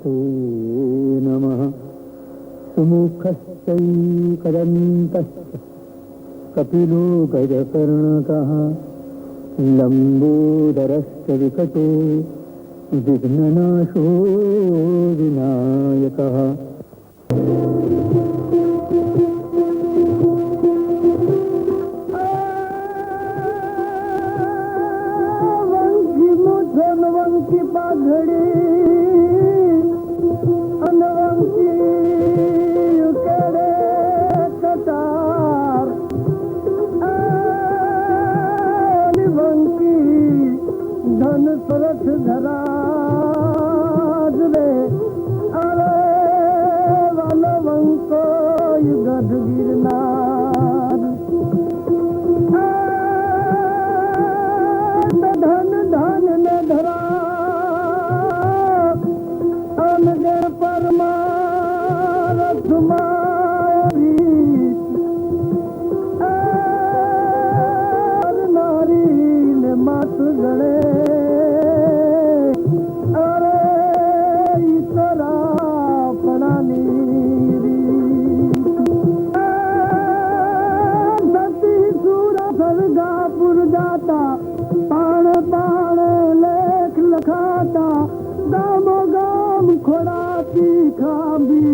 नमस्ते नमः। सुमुखश्चैकदन्तश्च कपिलो गजकर्णकः लम्बोदरश्च विकटो विघ्ननाशो विनायकः। वंकी पाघड़ी अनवंकी करे कतार वंकी धन सरस धराज रे अरे वन वंको गध गिरनार धन धन न धरा अनगे परमारथ मारी नारी ने मात गणे अरे ईश्वरा पणानी सती सूरा सरगापुर जाता पाण पाण लेख लखाता गामो गाम खोड़ाती खांबी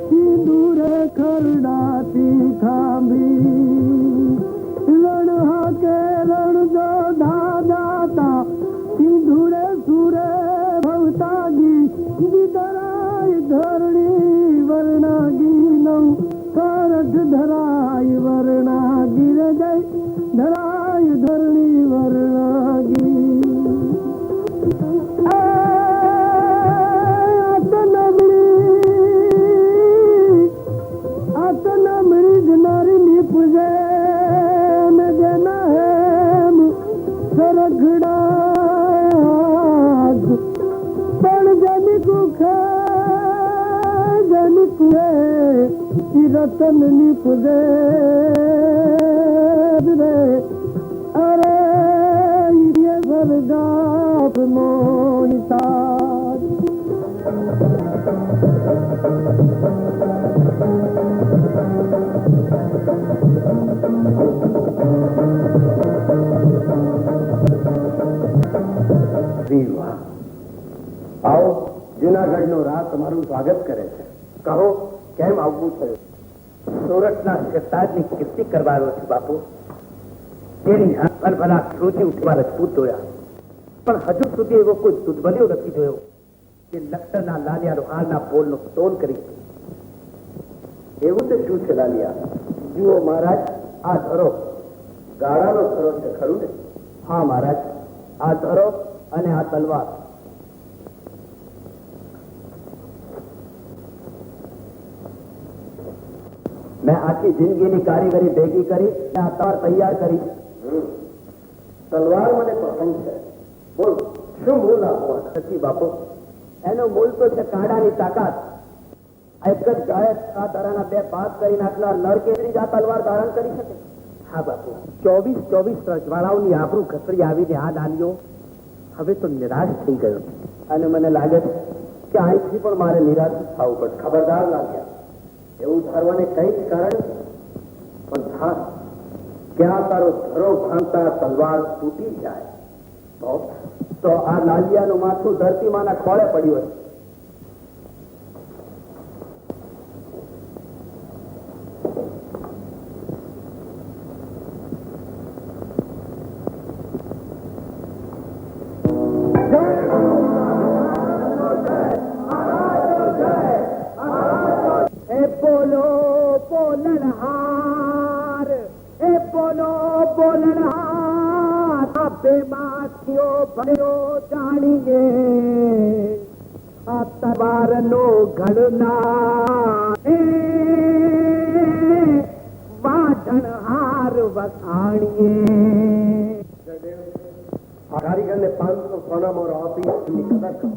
सिंदूरे खरडाती खांबी रण हाके रण जो धा जाता सिंदूरे सूरे भवतागी दिधराय धरणी वर्णागी नौ कारठ धराय वर्णागी रे जय धराय धरणी वर्णागी आतनमरी जनारी नी पुजे में जना है सरखड़ा पण जनी कुखे जनी कुए रतन नी पुजे रे अरे ये सरगाप मोहिता आओ जूनागढ़ नो राज તમારું સ્વાગત કરે છે. કહો કેમ આવવું થયું? સુરતના શતાજની કીર્તિ કરવાનો છે બાપુ. તેની ભલા ક્રોધી ઉઠવા રજપૂત જોયા, પણ હજુ સુધી એવો કોઈ દુર્બલ્યો નથી જોયો કે લખતરના લાલિયાનો હાલના બોલનો તોલ કરી. એવું તો શું છે લાલિયા? જુઓ મહારાજ, આ ધરો ગાળાનો ધરો છે ખરું ને? હા મહારાજ, આ ધરો અને આ તલવાર. मैं आखी जिंदगी की कारीगरी भेगी करी आ तार तैयार करी. तलवार મને પસંદ છે. બોલ શું મૂળ આપવા નથી બાપુ? એનો મૂળ તો છે કાંડાની તાકાત. એક જ ગાય આ તારાના બે ભાગ કરી નાખનાર નર કેવી રીતે આ તલવાર ધારણ કરી શકે? હા બાપુ, 24 રજવાડાઓની આબરૂ ઘસરી આવીને આ નાનીઓ હવે તો નિરાશ થઈ ગયો અને મને લાગે છે કે અહીંથી પણ મારે નિરાશ થવું પડશે. ખબરદાર લાગ્યા, એવું ધારવાને કઈ જ કારણ પણ હા, ક્યાં તારો ધરો ભાંગતા તલવાર તૂટી જાય તો આ લાલિયાનું માથું ધરતીમાંના ખોળે પડ્યું હશે. જાણીએ આ તલવારનો ઘડનાર વાઢણહાર વખાણીએ. કારીગરને 500 સોના મોર આપી એમની કદર કરો.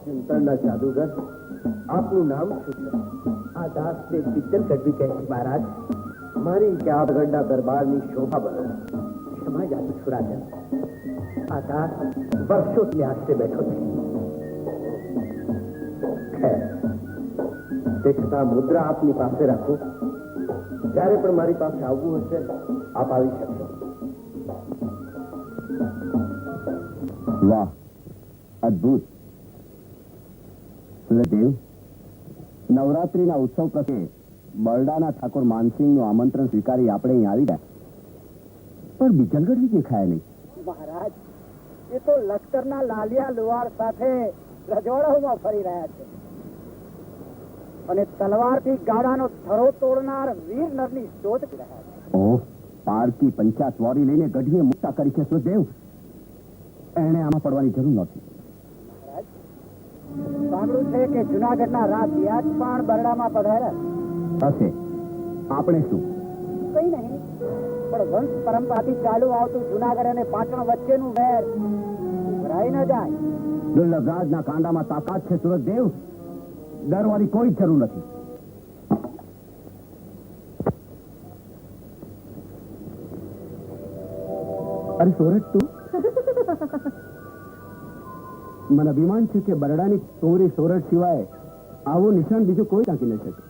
ચિંતનના જાદુગર, આપનું નામ શું છે? આ દાસને પિક્ચર કરવી કહે છે મહારાજ. મારી કે આપ ગઢડા દરબારની શોભા બનો. ક્ષમા જાદુ છુરાજન, આ દાસ વર્ષોથી આશરે બેઠો છે. ખેર, તે છતાં મુદ્રા આપની પાસે રાખો. જ્યારે પણ મારી પાસે આવવું હશે આપ આવી શકશો. વાહ, અદ્ભુત. સુરદેવ, નવરાત્રીના ઉત્સવ પ્રત્યે બરડાના ઠાકોર માનસિંહનું આમંત્રણ સ્વીકારી આપણે અહીં આવી ગયા, પણ બીજલગઢ દેખાયા નહીં. મહારાજ, એ તો લશ્કરના લાલિયા લુહાર સાથે રજવાડાઓમાં ફરી રહ્યા છે અને તલવારથી ગાડાનો થરો તોડનાર વીર નરની શોધ કરી રહ્યા છે. ઓહ, પારકી 50 વોરી લઈને ગઢવીએ મુક્તા કરી છે. સુરદેવ, એણે આમાં પડવાની જરૂર નથી. મહારાજ, સાંભળ્યું છે કે જુનાગઢના રાજ વ્યાજ પણ બરડામાં પધાર્યા હશે. આપણે શું? કઈ નહીં, પણ વંશ પરંપરાથી ચાલુ આવતું જુનાગઢ અને પાટણ વચ્ચેનું વેર ભરાઈ ન જાય. દુર્લભરાજના કાંડામાં તાકાત છે. સુરદેવ, ડરવાની કોઈ જરૂર નથી. અરે સોરઠ, તું મને અભિમાન છે કે બરડાની તોરી સોરઠ સિવાય આવું નિશાન બીજું કોઈ ટાંકી ન શકે.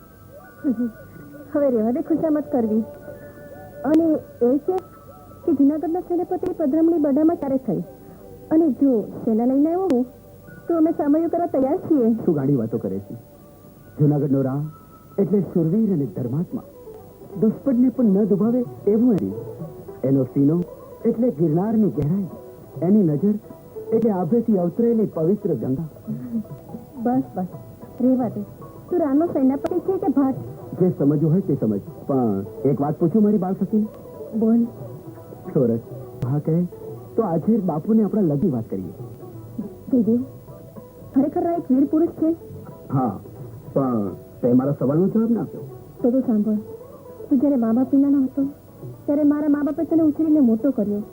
હવે રેવા દે ખુશામત કરવી. અને એ છે કે જુનાગઢના સેનાપતિ પધરામણી બડામાં ત્યારે થઈ, અને જો સેના લઈને આવ્યો હું તો અમે સામયું કરવા તૈયાર છીએ. શું ગાડી વાતો કરે છે? જુનાગઢનો રાહ એટલે શુરવીર અને ધર્માત્મા, દુશ્મનને પણ ન દુભાવે એવું એની. એનો સીનો એટલે ગિરનારની ગહેરાઈ, એની નજર એટલે આભેથી અવતરેલી પવિત્ર ગંગા. બસ બસ રેવા દે. તું રામનો સેનાપતિ છે કે ભાટ? જે સમજવું હોય તે સમજ, પણ એક વાત પૂછું મારી બાળ સખી? બોલ. સોરઠ, હા કહે તો આજે બાપુને આપણા લગી વાત કરીએ. દેદેવ, ખરેખર આ એક વીર પુરુષ છે. હા, પણ તે મારા સવાલનો જવાબ ના આપ્યો. તો તું સાંભળ. તું જ્યારે મા બાપ વિનાનો હતો ત્યારે મારા મા બાપે તને ઉછેરીને મોટો કર્યો.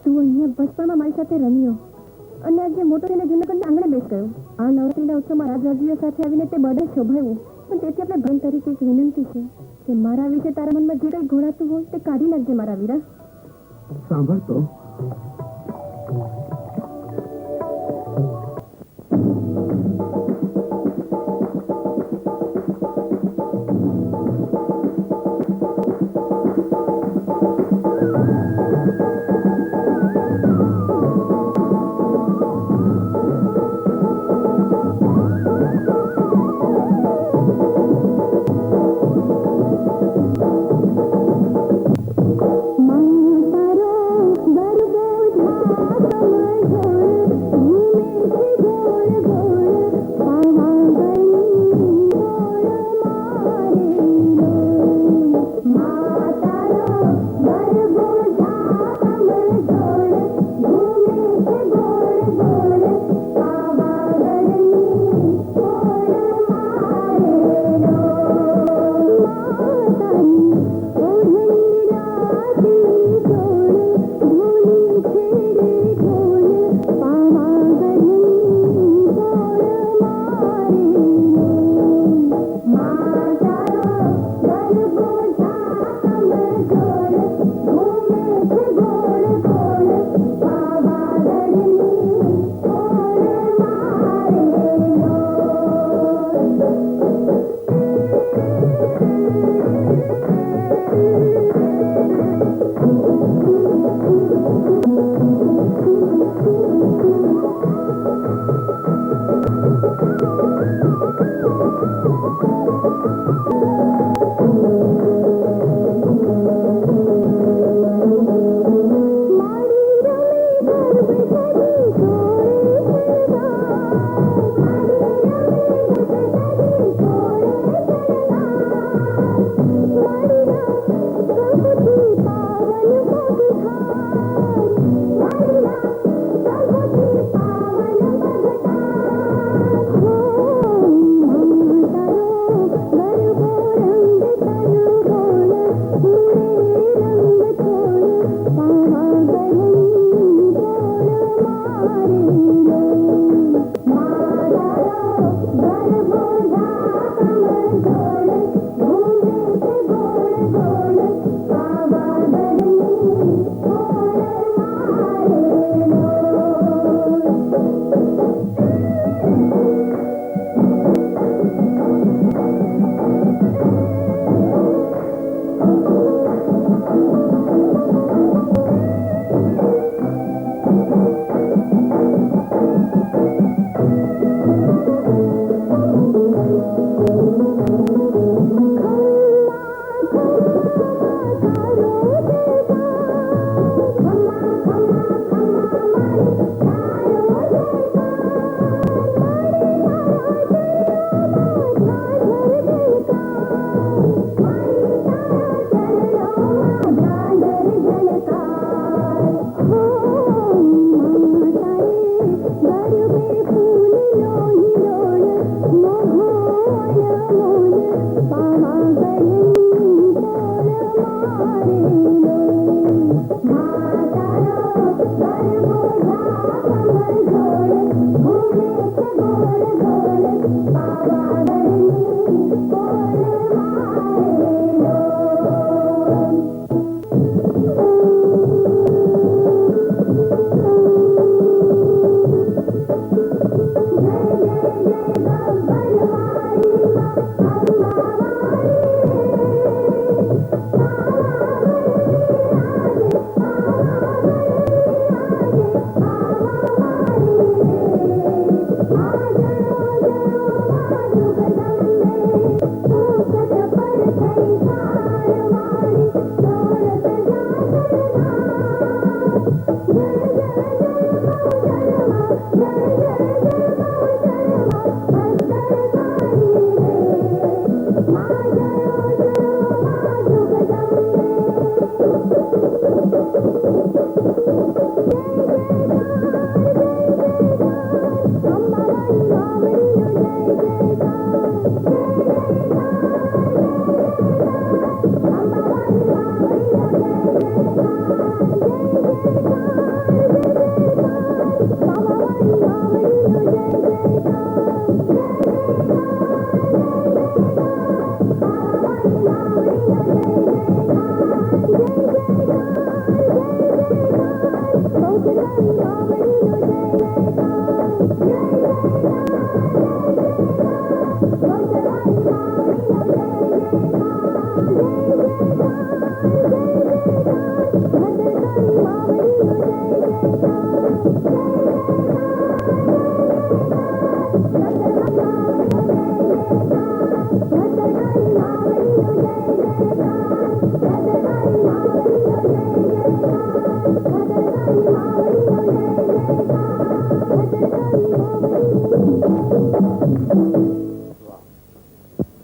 તું અહીંયા બચપણમાં મારી સાથે રમ્યો અને આજે મોટો થઈને જુનાગઢના આંગણે બેસ ગયો. આ નવરાત્રીના ઉત્સવમાં રાજરાજીઓ સાથે આવીને તે બર્થડે શોભાવ્યું. પણ તેથી આપણે બહેન તરીકે એક વિનંતી છે કે મારા વિશે તારા મનમાં જે કંઈ ઘોળાતું હોય તે કાઢી નાખજે મારા વીરા. સાંભળ તો. તારો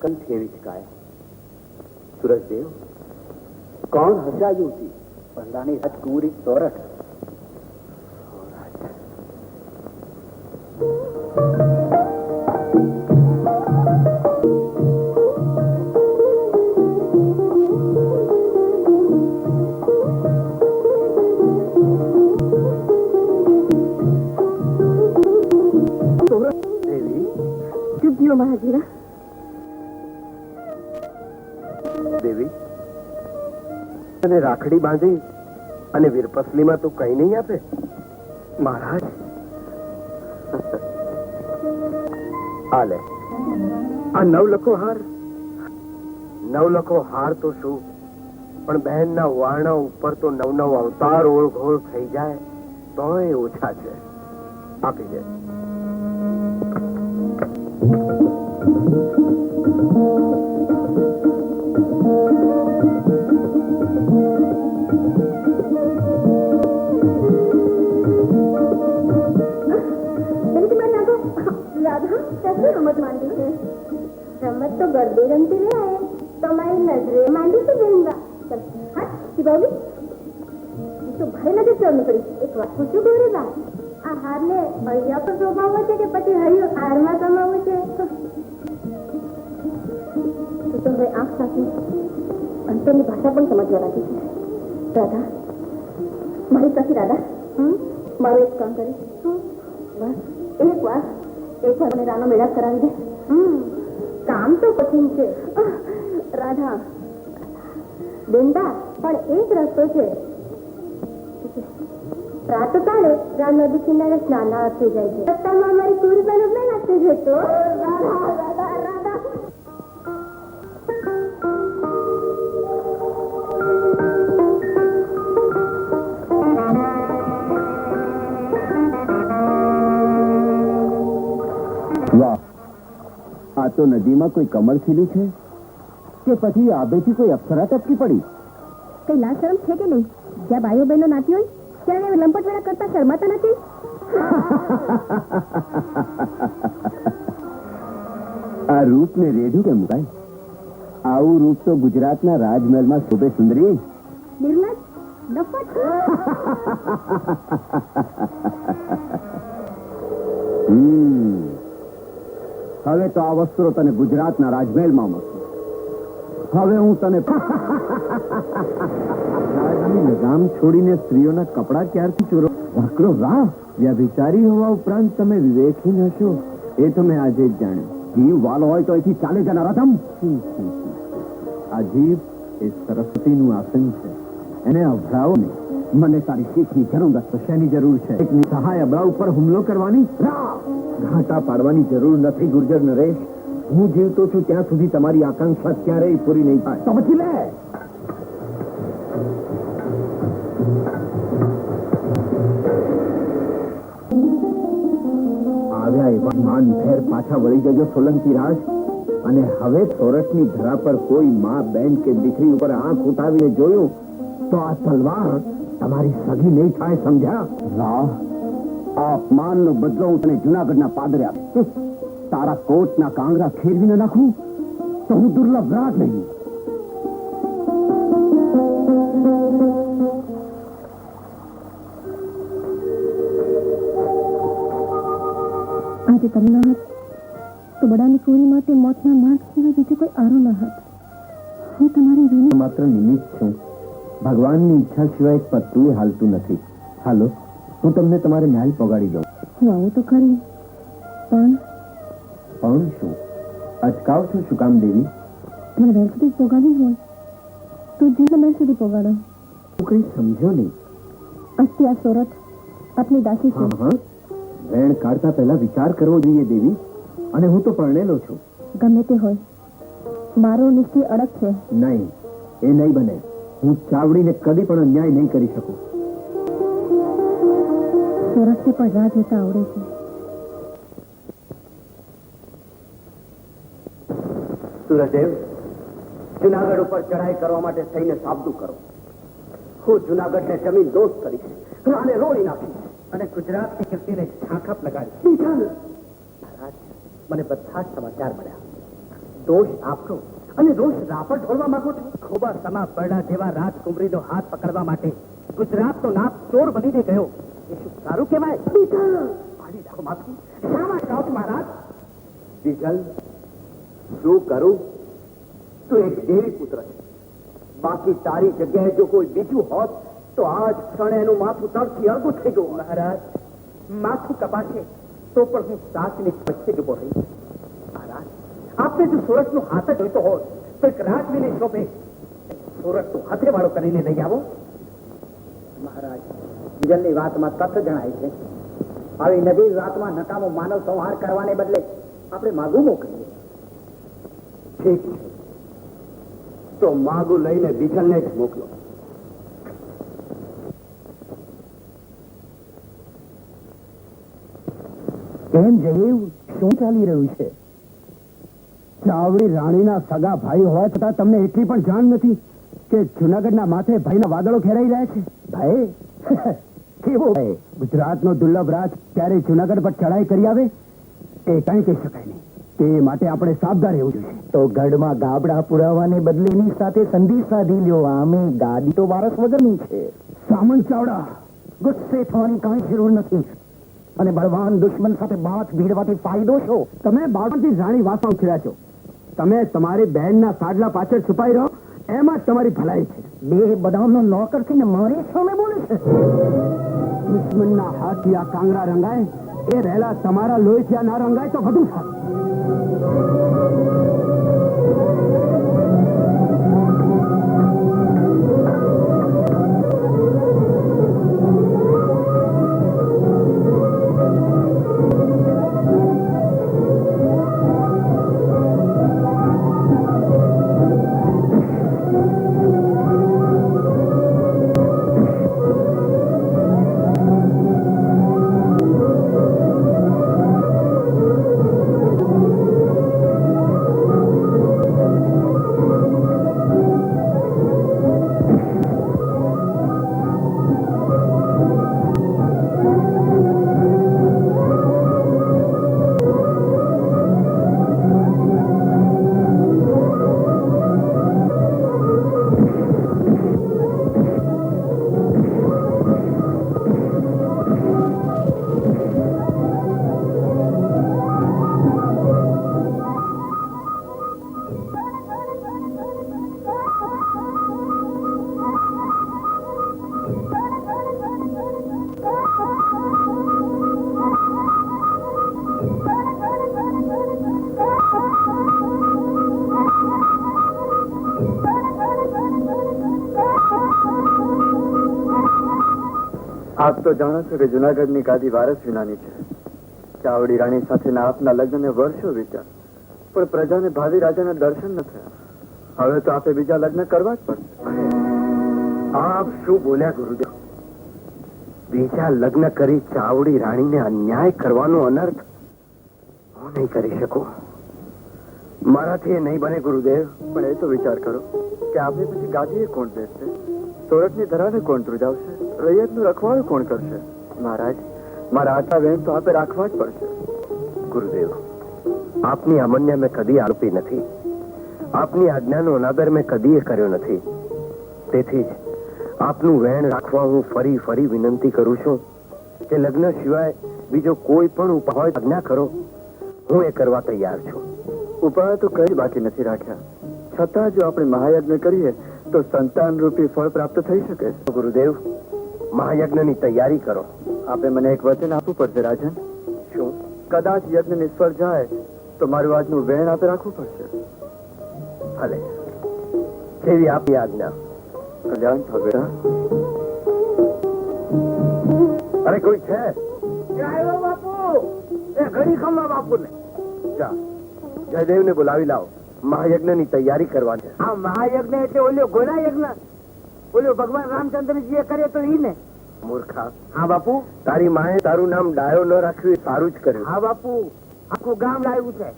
કંઠ કેવી ચકાય. સુરજદેવ, કોણ હશે આ યુવતી? પંદાની રાજકુંવરી સોરઠ. દેવી, ચૂપ જીવો મહાજીરા. દેવી, અને રાખડી બાંધી અને વીરપસલીમાં તું કઈ નહીં આપે? મહારાજ, આ લે, આ નવલખો હાર તો શું, પણ બહેનના વારણા ઉપર તો નવ અવતાર ઓળઘોળ થઈ જાય તોય ઓછા છે. આપી દે. રમત માંડી છે. રમત તો ગરબે રમતી રે આયે તમારી નજરે માંડી છે બેનબા. ચલ હા કી બાબી, ઈ તો ભારે નજર ચડની પડી. એક વાત પૂછું ગોરેબા, આ હારને અહીંયા પર શોભાવો છે કે પછી હરિયો હારમાં સમાવું છે? તું તો હવે આંખ સાથે અંતરની ભાષા પણ સમજવા લાગી છે. રાધા, મારી સાથે રાધા, મારું એક કામ કરી. બસ એક વાર મને રાનો મેળાપ કરાવી દે. કામ તો કઠિન છે રાધા. બેનબા, પણ એક રસ્તો છે. પ્રાત કાળે રામ નદી કિનારે સ્નાન થઈ જાય છે. રસ્તામાં મારી કુરબાનો મેળાપ થઈ જતો. રાધા રાધા રાધા. વાહ, આ તો નદીમાં કોઈ કમળ ખીલ્યું છે કે પછી આબેથી કોઈ અપ્સરા ટપકી પડી? કઈ લાજ શરમ છે કે નહીં? જ્યાં ભાઈઓ બહેનો નાતી હોય ત્યારે લંપટ વેળા કરતા શરમાતા નથી? આ રૂપ ને રેઢું કેમ મુકાય? આવું રૂપ તો ગુજરાતના રાજમહેલમાં શોભે સુંદરી. નિર્લજ, નફટ. હવે તો આ વસ્ત્રો તને ગુજરાતના રાજમહેલમાં મળશે. હવે હું તને રાજની લગામ છોડીને સ્ત્રીઓના કપડા ક્યારથી ચોરો? વાકરો વાહ, વ્યભિચારી હોવા ઉપરાંત તમે વિવેકહીન હશો એ તો મેં આજે જ જાણ્યું. જીવ વાલો હોય તો અહીંથી ચાલે જનાર રથમ. આ જીવ એ સરસ્વતીનું આસન છે, એને અભડાવો નહીં. મને તારી શીખની જરૂર નથી. શેની જરૂર છે? એકની સહાય અબળા ઉપર હુમલો કરવાની? ઘાટા પાડવાની જરૂર નથી ગુર્જર નરેશ. હું જીવતો છું ત્યાં સુધી તમારી આકાંક્ષા ક્યારેય પૂરી નહીં થાય. તો પછી લે. આવ્યા એવા માન ફેર પાછા વળી જજો સોલંકી રાજ. અને હવે સોરઠની ધરા પર કોઈ માં બેન કે દીકરી ઉપર આંખ ઉઠાવીને જોયું તો આ તલવાર તમારી સગી નહીં થાય, સમજ્યા? આ અપમાનનો બદલો હું તને જુનાગઢના પાદરે આપીશ. તારા કોટના કાંગરા ખેરવી ન નાખું તો હું દુર્લભ રાજ નહીં. આજે તમે ના હોત તો બડાની કોરી માટે મોતના માર્ગ સિવાય બીજો કોઈ આરો ન હોત. હું તમારી રૂની માત્ર નિમિત્ત છું. ભગવાનની ઈચ્છા સિવાય એક પત્તું હાલતું નથી. હાલો, હું તમને તમારે મહેલ પગાડી દઉં. હું આવું તો ખરી, પણ શું અચકાવ છો શું કામ દેવી? મને મહેલ સુધી પોગાડી હોય તો જીવને મહેલ સુધી પોગાડો. હું કઈ સમજો નહીં. આજથી આ સોરઠ આપની દાસી છે. વેણ કાઢતા પહેલા વિચાર કરવો જોઈએ દેવી. અને હું તો પરણેલો છું. ગમે તે હોય, મારો નિશ્ચય અડગ છે. નહીં, એ નહીં બને. હું ચાવડીને કદી પણ અન્યાય નહીં કરી શકું. સોરઠને પણ રાહ જોતા આવડે છે. સુરદેવ, જુનાગઢ ઉપર ચઢાઈ કરવા માટે સૈન્ય સાબદું કરો. હું જુનાગઢને જમીન દોસ્ત કરીશ, રાને રોળી નાખીશ અને ગુજરાતની કીર્તિને છાંખપ લગાડીશ. મહારાજ, મને બધા જ સમાચાર મળ્યા. દોષ આપનો અને દોષ રાપર ઢોળવા માંગો છો. ખોબા સમા પરડા જેવા રાજકુમારીનો હાથ પકડવા માટે ગુજરાતનો નાથ ચોર બનીને ગયો. એ શું સારું કહેવાય? પાડી રાખો માથું. શા માટે કહો છો મહારાજ? બીજલ, શું કરું? તું એક દેવી પુત્ર છે. બાકી તારી જગ્યાએ જો કોઈ બીજું હોત તો આજ ક્ષણે એનું માથું તરથી અળગું થઈ ગયું. મહારાજ, માથું કપાશે તો પણ હું 7 મિનિટ પછી જ ઉભો રહીશ. મહારાજ, આપને જો સુરતનો હાથ જ જોઈતો હોત તો એક રાજવીને શોભે સુરતનો હથેવાળો કરીને લઈ આવો. મહારાજ, બીજલની વાતમાં તથ્ય જણાય છે. આવી નવી વાતમાં નકામો માનવ સંહાર કરવાને બદલે આપણે માગું મોકલીએ. ઠીક છે, તો માગું લઈને બીજલને જ મોકલો. કેમ જયેવ, શું ચાલી રહ્યું છે? ચાવડી રાણીના સગા ભાઈ હોવા છતાં તમને એટલી પણ જાણ નથી કે જુનાગઢના માથે ભયના વાદળો ઘેરાઈ રહ્યા છે? ભાઈ કેવો ભાઈ? ગુજરાતનો દુર્લભ રાજ ક્યારે જુનાગઢ પર ચડાઈ કરી આવે એ કઈ કહી શકાય નહીં. તે માટે આપણે સાવધાન રહેવું જોઈએ. તો ગઢમાં ગાબડા પુરાવાને બદલે એની સાથે સંધિ સાધી લ્યો. આમે ગાદી તો વારસ વગરની છે. સામંત ચાવડા, ગુસ્સે થવાની કાંઈ જરૂર નથી. અને બળવાન દુશ્મન સાથે બાથ ભીડવાથી ફાયદો છો? તમે બાળપણથી રાણી વાસમાં ઉછર્યા છો. તમે તમારી બહેનના સાડલા પાછળ છુપાઈ રહો, એમાં જ તમારી ભલાઈ છે. બે બદામનો નોકર થઈને મારે સામે બોલે છે. દુશ્મનના હાથથી આ કાંગરા રંગાય એ રહેલા તમારા લોહીથી આ ના રંગાય તો વધુ સારું. આપ તો જાણો છો કે જુનાગઢની ગાદી વારસ વિનાની છે. ચાવડી રાણી સાથેના આપના લગ્નને વર્ષો વીત્યા, પણ પ્રજાને ભાવિ રાજાના દર્શન ન થયા. હવે તો આપે બીજા લગ્ન કરવા જ પડશે. આપ શું બોલ્યા ગુરુદેવ? બીજા લગ્ન કરી ચાવડી રાણીને અન્યાય કરવાનો અનર્થ હું નહીં કરી શકું. મારાથી એ નહીં બને ગુરુદેવ. પણ એ તો વિચાર કરો કે આપણે પછી ગાદીએ કોણ બેસશે, સોરઠની ધરાને કોણ ધ્રુજાવશે, રૈયતનું રખવાળું કોણ કરશે? મહારાજ, મારા આટલા વેણ તો આપે રાખવા જ પડશે. ગુરુદેવ, આપની અમન્ય મેં કદી આરોપી નથી. આપની આજ્ઞાનો અનાદર મેં કદી કર્યો નથી. તેથી જ આપનું વેણ રાખવા હું ફરી ફરી વિનંતી કરું છું કે લગ્ન સિવાય બીજો કોઈ પણ ઉપાય હોય આજ્ઞા કરો. હું એ કરવા તૈયાર છું. ઉપાય તો કઈ બાકી નથી રાખ્યા, છતાં જો આપણે મહાયજ્ઞ કરીએ તો સંતાન રૂપી ફળ પ્રાપ્ત થઈ શકે છે. ગુરુદેવ, મહાયજ્ઞની તૈયારી કરો. આપે મને એક વચન આપવું પડશે રાજન. શું? કદાચ યજ્ઞ નિષ્ફળ જાય તો મારું આજનું વેણ આપે રાખવું પડશે. ભલે, કેવી આપની આજ્ઞા. કલ્યાણ થયો બેટા. અરે કોઈ છે? બાપુ એ ઘડી ખમા બાપુ ને જા, જયદેવ ને બોલાવી લાવો. મહાયજ્ઞની તૈયારી કરવાની છે. આ મહાયજ્ઞ એટલે ઓલો ઘોડા યજ્ઞ, ઓલો ભગવાન રામચંદ્રજી એ કરે તો ઈ ને? મૂર્ખા, હા બાપુ. તારી માએ તારું નામ ડાયો ન રાખ્યું એ સારું જ કર્યું. હા બાપુ, આખું ગામ ડાયું છે,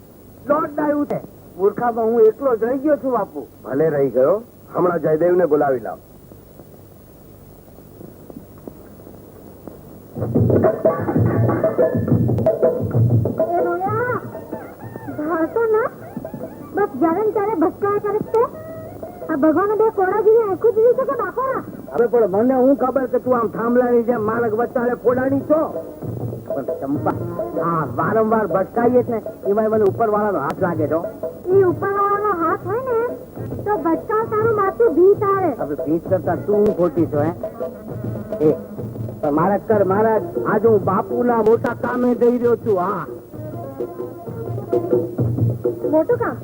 લોટ ડાયું છે. મૂર્ખામાં હું એકલો જ રહી ગયો છું બાપુ. ભલે રહી ગયો, હમણાં જયદેવ ને બોલાવી લાવો. બસ જ્યારે ને ત્યારે ભટકાયા કરે છે. આ ભગવાન બે કોડાજીને આખું દીધી છે કે બાપા? હવે પણ મને હું ખબર કે તું આમ થાંભલાની જેમ માણસ વચ્ચાળે ફોડાણી છો. પણ ચંપા, હા વારંવાર ભટકાઈએ છે એમાં મને ઉપર વાળાનો હાથ લાગે છો. એ ઉપરવાળાનો હાથ હોય ને તો ભટકાવ તારું માથું ભીત આવે. હવે ભીત કરતા તું હું ખોટી છો? હે પણ મારા કર મહારાજ, આજે હું બાપુના મોટા કામે જઈ રહ્યો છું. હા, મોટું કામ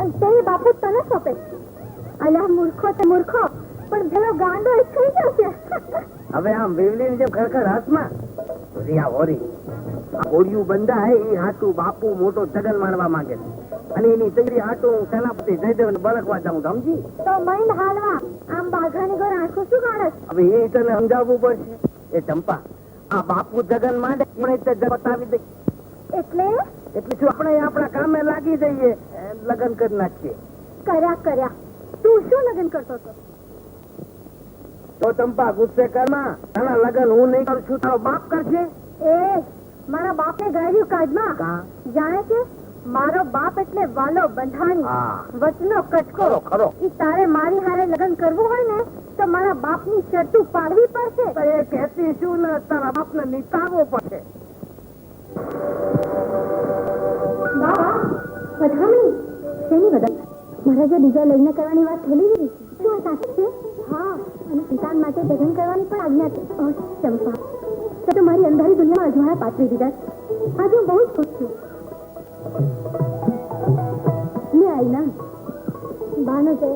અને તે બાપુ તને સોંપે. અલ્યા મૂર્ખો તે મૂર્ખો, પણ પેલો ગાંડો એક થઈ જશે. હવે આમ વેવલીની જેમ ખરેખર હાથમાં રિયા હોરી હોડિયું બંધાય એ હાટું બાપુ મોટો જગન માણવા માંગે છે, અને એની તૈયારી હાટું હું સેનાપતિ જયદેવ ને બળકવા જાઉં. સમજી? તો મૈન હાલવા આમ બાઘાની ઘર આંખો શું કાઢે? હવે એ તને સમજાવવું પડશે. એ ચંપા, આ બાપુ જગન માંડે બતાવી દે એટલે શું આપણે આપણા કામે લાગી જઈએ, લગ્ન કરી નાખીએ. કર્યા તું શું લગ્ન કરતો હતો? તો ચંપા ગુસ્સે કરમાં, તારા લગ્ન હું નહીં કરું છું, તારો બાપ કરશે. એ મારા બાપને ગાળ્યું કાઢમાં. જાણે છે મારો બાપ એટલે વાલો બંધાણી, હા. વચનો કટકો. ખરો. ઈ તારે મારી હારે લગ્ન કરવું હોય ને તો મારા બાપની શરતું પાડવી પડશે. તો એ કહેતી શું ને, તારા બાપને નિતારવો પડશે. વધામણી શેની બધા? મારા જો બીજા લગ્ન કરવાની વાત થયેલી રહી શું આ સાચું છે? હા, અને સંતાન માટે લગ્ન કરવાની પણ આજ્ઞા છે. ચંપા, તો મારી અંધારી દુનિયામાં અજવાળા પાથરી દીધા. આજે હું બહુ જ ખુશ છું. લે આઈના બાનો જય.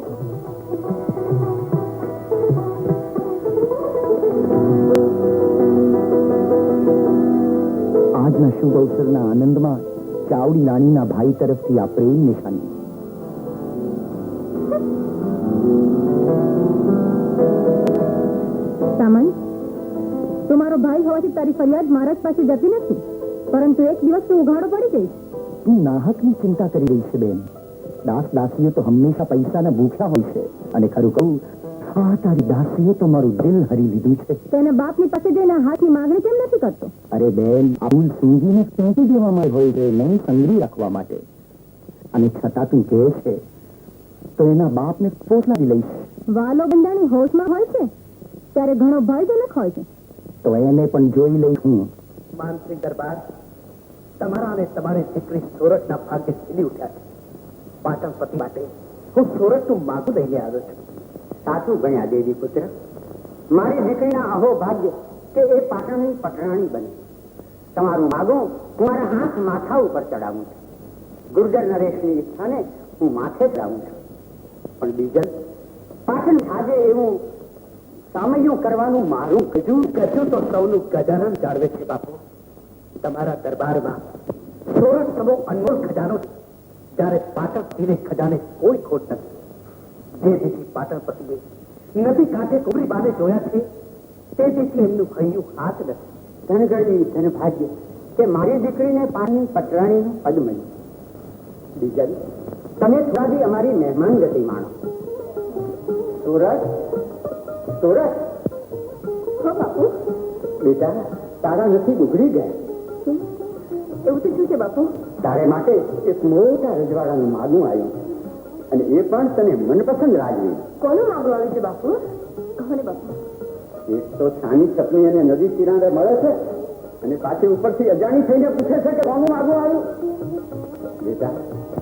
આજના શુભ અવસરના આનંદમાં ચાવડી રાણીના ભાઈ તરફથી આ પ્રેમ નિશાની. સામંત, તું મારો ભાઈ હોવાથી તારી ફરિયાદ મારા જ પાસે જતી નથી, પરંતુ એક દિવસ તું ઉઘાડો પડી જઈશ. તું નાહકની ચિંતા કરી રહી છે બેન. દાસ દાસીઓ તો હંમેશા પૈસાના ભૂખ્યા હોય છે, અને ખરું કહું, આ તારી દાસીએ તો મારું દિલ હરી લીધું છે. તો એના બાપની પાસે જઈને હાથની માંગણી કેમ નથી કરતો? અરે બેન, આ ફૂલ સૂંઘીને ફેંકી દેવામાં હોય છે, નહીં સંગ્રહી રાખવા માટે. અને છતાં તું કહે છે તો એના બાપને પોસલાવી લઈશ. વાલો બંધાણી હોશમાં હોય છે ત્યારે ઘણો ભયજનક હોય છે. તો એને પણ જોઈ લઈશ હું. માનસિક દરબાર, તમારા અને તમારી દીકરી સોરઠના ભાગ્ય ખીલી ઉઠ્યા છે. પાટણપતિ માટે હું સોરઠનું માગું લઈને આવ્યો છું. સાચું ગણ્યા દેવી પુત્ર. મારી દીકરીના અહો ભાગ્ય કે એ પાટણની પટરાણી બને. તમારું માગું હું મારા હાથ માથા ઉપર ચડાવું છું. ગુર્જર નરેશની ઈચ્છાને હું માથે ચડાવું છું. પણ બીજલ, પાટણ આજે એવું સામયું કરવાનું મારું કજું તો સૌનું ગજાનન જાળવે છે બાપુ. તમારા દરબારમાં સોરઠ સમો અનમોલ ખજાનો છે, જ્યારે પાટણ ખજાને કોઈ ખોટ નથી. જે જેથી પાટણપતિએ નદી કાંઠે કોબરી બાને જોયા છે તે જેથી એમનું ખૈયું હાથ નથી. ધનગણી ધન ભાગ્ય કે મારી દીકરીને પાણી પટરાણીનું પદ મળ્યું. બીજલ, તમે થોડાથી અમારી મહેમાન ગતિ માણો. સુરજ, સુરજ, હો બાપુ, બેટા તારા નથી ઉઘડી ગયા. એવું તો શું છે બાપુ? તારે માટે એક મોટા રજવાડાનું માગું આવ્યું છે, અને એ પણ તને મનપસંદ રાજવી. કોનું માગું આવ્યું છે બાપુ? કહો ને બાપુ. એક તો છાની ચટણી અને નદી કિનારે મળે છે, અને પાછી ઉપરથી અજાણી થઈને પૂછે છે કે કોનું માગું આવ્યું. બેટા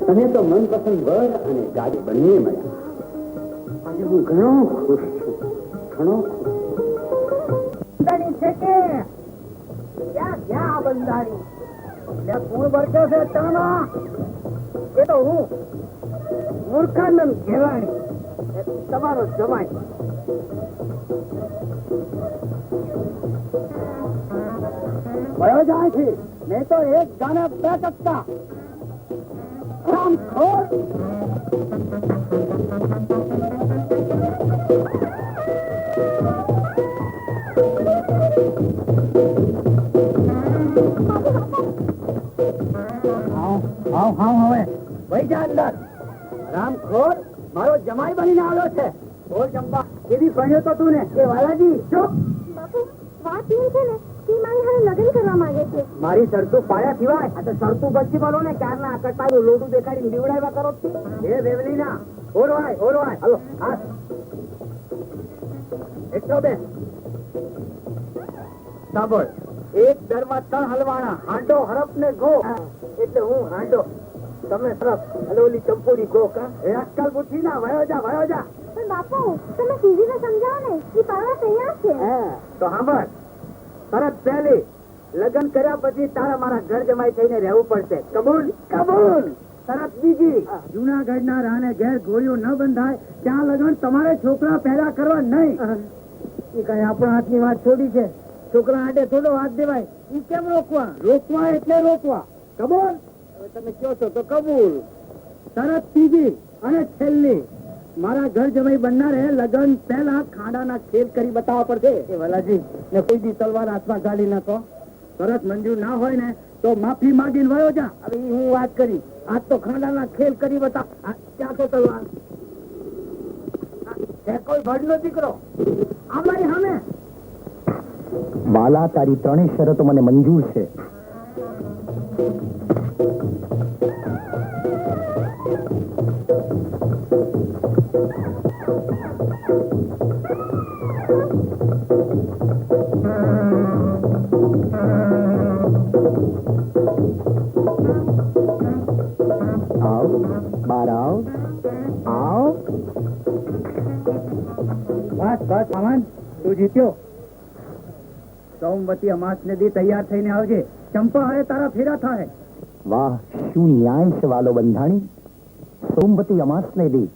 તને તો મનપસંદ વર અને ગાડી બંને મળ્યા. આજે હું ઘણો ખુશ છું, ઘણો ખુશ. બંધાણી છે કે ક્યાં ક્યાં બંધાણી એટલે પૂર વર્ગ્યો છે તણમાં. એ તો હું મૂર્ખાનંદ ઘેરાણી, એ તમારો જમાઈ. વયો જાય છે મેં તો એક ગાને બે ટકતા રામખોર. હવે વહી જા અંદર. રામખોર મારો જમાઈ બનીને આવ્યો છે. બોલ ચંપા, કેવી ભણ્યો તો તું ને? એ વાલાજી ચૂપ. બાપુ, વાત એમ છે ને કે મારી હારે લગ્ન કરવા માંગે છે. મારી શરતું પાડ્યા સિવાય આ તો શરતું પછી બોલો ને ક્યારના આકટાનું લોટું દેખાડી નીવડાવ્યા કરો છો. એ વેવલીના ઓરવાય ઓરવાય. હાલો હાથ એકસો બે. સાંભળ, એક દરમાં ત્રણ હલવાણા, હાંડો હરપ ને ગો. એટલે હું હાંડો, તમે હરપ અને ઓલી ચંપોડી ગો. કા એ આજકાલ બુદ્ધિ ના વયો જા વયો જા. પણ બાપુ, તમે સીધીને સમજાવો ને કે પાડવા તૈયાર છે. તો સાંભળ, તરત પહેલી લગ્ન કર્યા પછી તારા મારા ઘર જમાઈ થઈને રહેવું પડશે. કબૂલ? કબૂલ. તરત બીજી, જુનાગઢના રાને ઘેર ગોળીઓ ન બંધાય ત્યાં લગ્ન તમારે છોકરા પેદા કરવા નહીં. એ કઈ આપણા હાથની વાત છોડી છે. છોકરા હાથે થોડો હાથ દેવાય. એ કેમ રોકવા? રોકવા એટલે રોકવા. કબૂલ? હવે તમે કહો છો તો કબૂલ. તરત ત્રીજી અને છેલ્લી, મારા ઘર જમાઈ બનનારે લગ્ન પહેલા ખાડાના ખેલ કરી બતાવવા પડશે. એ વલાજી ને કોઈ દી તલવાર હાથમાં ગાડી નાખો. તરત મંજૂર ના હોય ને તો માફી માંગીને વયો જા. હવે ઈ હું વાત કરી, આજ તો ખાડાના ખેલ કરી બતાવ. ત્યાં તો તલવાર છે. કોઈ ભડનો દીકરો અમારી સામે. બાલા, તારી ત્રણેય શરતો મને મંજૂર છે. આવ બાર આવ આવ. બસ બસ મામન, તું જીત્યો. સોમવતી અમાસ ને દી તૈયાર થઈને આવજે. ચંપા હવે તારા ફેરા થાય. વાહ, શું ન્યાય છે વાલો બંધાણી. સોમવતી અમાસ ને દી.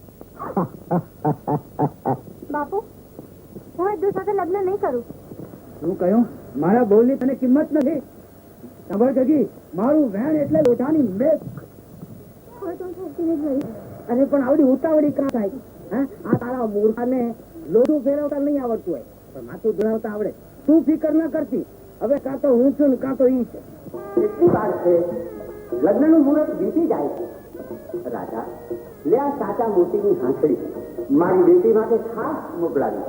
બાપુ, હું એ સાથે લગ્ન નહીં કરું. શું કહ્યું? મારા બોલની તને કિંમત નથી? સાંભળ ગગી, મારું વેણ એટલે લોઢાની મેઘ. હવે તો હું છોકરીને જ રહીશ. અરે પણ આવડી ઉતાવળી કાં થાય? આ તારા મૂર્ખાને લોઢું ફેરવતા નહીં આવડતું હોય, પણ માથું ધરાવતા આવડે. તું ફિકર ન કરતી. હવે કાં તો હું છું ને કાં તો ઈ છે. કેટલી વાર છે, લગ્નનું મુહૂર્ત વીતી જાય છે. રાજા, લે આ સાચા મોતીની હાંસડી મારી બેટી માટે ખાસ મોકલાવી.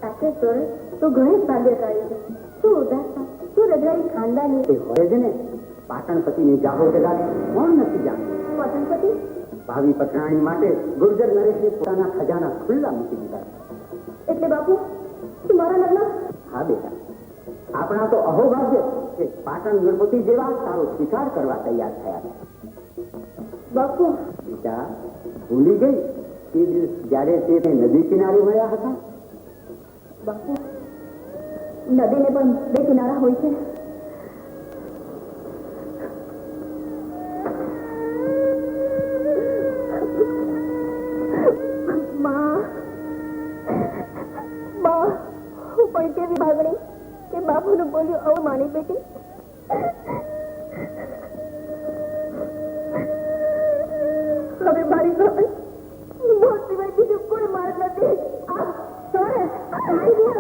સાચે સોરે, તો ઘણી જ ભાગ્યશાળી છે. તું ઉદાસ થા, તું રજવાડી ખાનદાની. એ હોય જ ને, પાટણપતિની જાહો જગાડી કોણ નથી જાણતું. પતનપતિ? ભાવિ પટરાણી માટે ગુર્જર નરેશે પોતાના ખજાના ખુલ્લા મૂકી દીધા. એટલે બાપુ, તું મારા લગ્ન? હા બેટા, આપણા તો અહોભાગ્ય કે પાટણ ગણપતિ જેવા તારો સ્વીકાર કરવા તૈયાર થયા છે. બાપુ, બેટા, ભૂલી ગઈ તે દિવસ જ્યારે તે નદી કિનારે મળ્યા હતા? બાપુ, નદીને પણ બે કિનારા હોય છે. હું પણ કેવી ભાગણી કે બાપુનું બોલ્યું આવું માની બેટી. હવે મારી પાસે મોત સિવાય બીજું કોઈ માર્ગ નથી. આ સોરે, આ તારી બેન,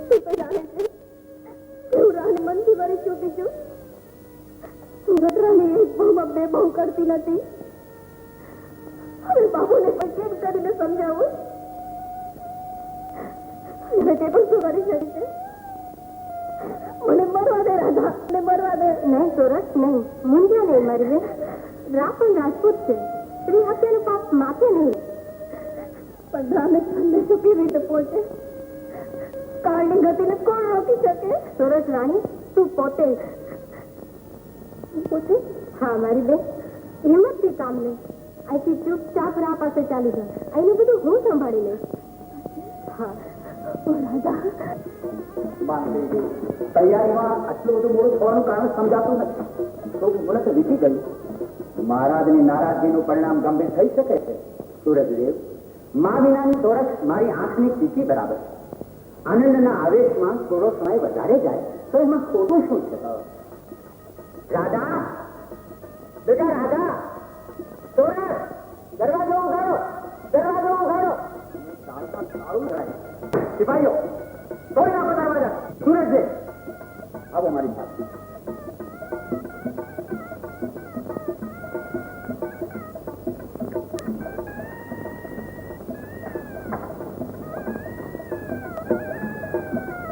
તું તો જાણે છે કે હું રાહને મનથી વળી ચૂકી છું. બાપુને પણ કેમ કરીને સમજાવું? હવે તે પણ શું કરી શકે છે? મને મરવા દે રાધા, મને મરવા દે. નહીં સુરત, નહીં, મૂંઝ્યા નહીં મારી બેન. રામ પણ રાજપૂત છે, સ્ત્રી હત્યાનું પાપ માથે નહીં. પણ રામે સંદેશો કેવી રીતે પહોંચે? કાળની ગતિને કોણ રોકી શકે? સુરત રાણી, તું પોતે પોતે? હા મારી બેન, હિંમતથી કામ લે. અહીંથી ચૂપચાપ રા પાસે ચાલી જા. અહીંનું બધું હું સંભાળી લઈશ. હા ઓ રાધા. તૈયારીમાં આટલું બધું મોડું થવાનું કારણ સમજાતું નથી. તો મુહૂર્ત વીતી ગયું. મહારાજની નારાજગીનું પરિણામ ગંભીર થઈ શકે છે. સૂરજદેવ, મા વિનાની સોરઠ મારી આંખની ટીકી બરાબર. આનંદના આવેશમાં થોડો સમય વધારે જાય તો એમાં ખોટું શું છે? રાધા, બેટા રાધા, સોરઠ, દરવાજો ઉઘાડો, દરવાજો ઉઘાડો. સિપાહીઓ, તોડી નાખો દરવાજા. સૂરજદેવ, આવો મારી પાસે.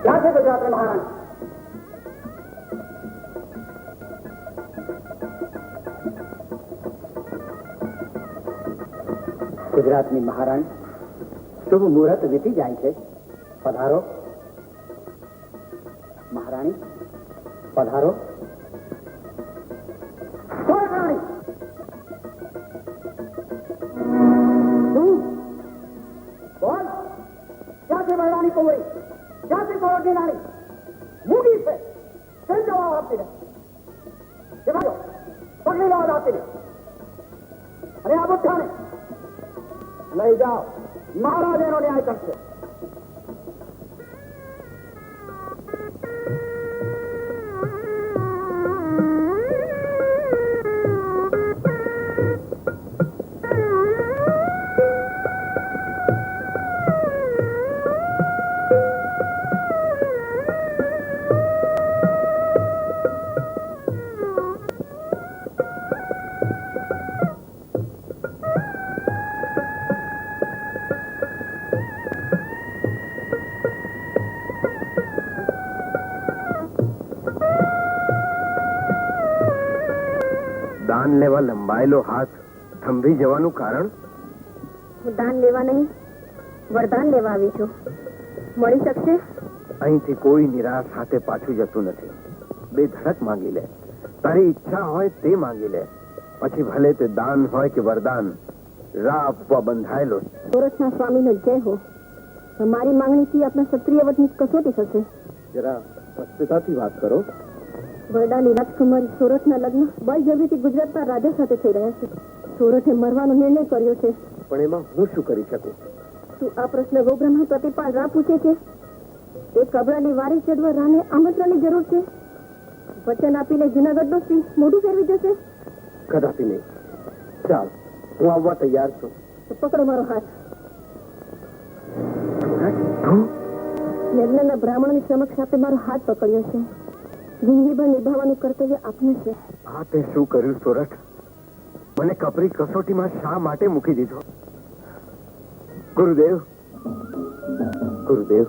ક્યાં છે ગુજરાત મહારાણી? ગુજરાતની મહારાણી, શુભ મુહૂર્ત વીતી જાય છે. પધારો મહારાણી, પધારો. બોલ, ક્યાં છે મહારાણી કુંવરી? ક્યાં છે કૌરવની નારી? મૂડી છે, કેમ જવાબ આપતી રહે? સિપાહીઓ, પકડી લો આપતી રહે. અરે આ બુઠ્ઠાને લઈ જાઓ, મહારાજ એનો ન્યાય કરશે. દાન લેવા લંબાયેલો હાથ થંભી જવાનું કારણ? હું દાન લેવા નહીં, વરદાન લેવા આવી છું. મળી શકશે? અહીંથી કોઈ નિરાશ હાથે પાછું જતું નથી. બે ધડક માંગી લે. તારી ઈચ્છા હોય તે માંગી લે. પછી ભલે તે દાન હોય કે વરદાન, રાહ આપવા બંધાયેલો. સુરતના સ્વામીનો જય હો. મારી માંગણીથી આપણા ક્ષત્રિય વતની કસોટી થશે. જરા સ્પષ્ટતાથી વાત કરો. બરડાની રાજકુમારી સુરતના લગ્ન બળજબરીથી ગુજરાતના રાજા સાથે થઈ રહ્યા છે. સુરતે મરવાનો નિર્ણય કર્યો છે. પણ એમાં હું શું કરી શકું? તું આ પ્રશ્ન ગોબ્રહ્મા પ્રતિપાલ રા પૂછે છે? એ કબરાની વારી ચડવા રાને આમંત્રણની જરૂર છે? વચન આપીને જુનાગઢનો સિંહ મોઢું ફેરવી જશે? કદાપી નહીં. ચાલ, હું આવવા તૈયાર છું. તો પકડો મારો હાથ. તું યજ્ઞના બ્રાહ્મણની સમક્ષ આપે મારો હાથ પકડ્યો છે. જિંદગીભર નિભાવવાનું કર્તવ્ય આપનું છે. આ તે શું કર્યું સોરઠ? મને કપરી કસોટીમાં શા માટે મૂકી દીધો? ગુરુદેવ, ગુરુદેવ,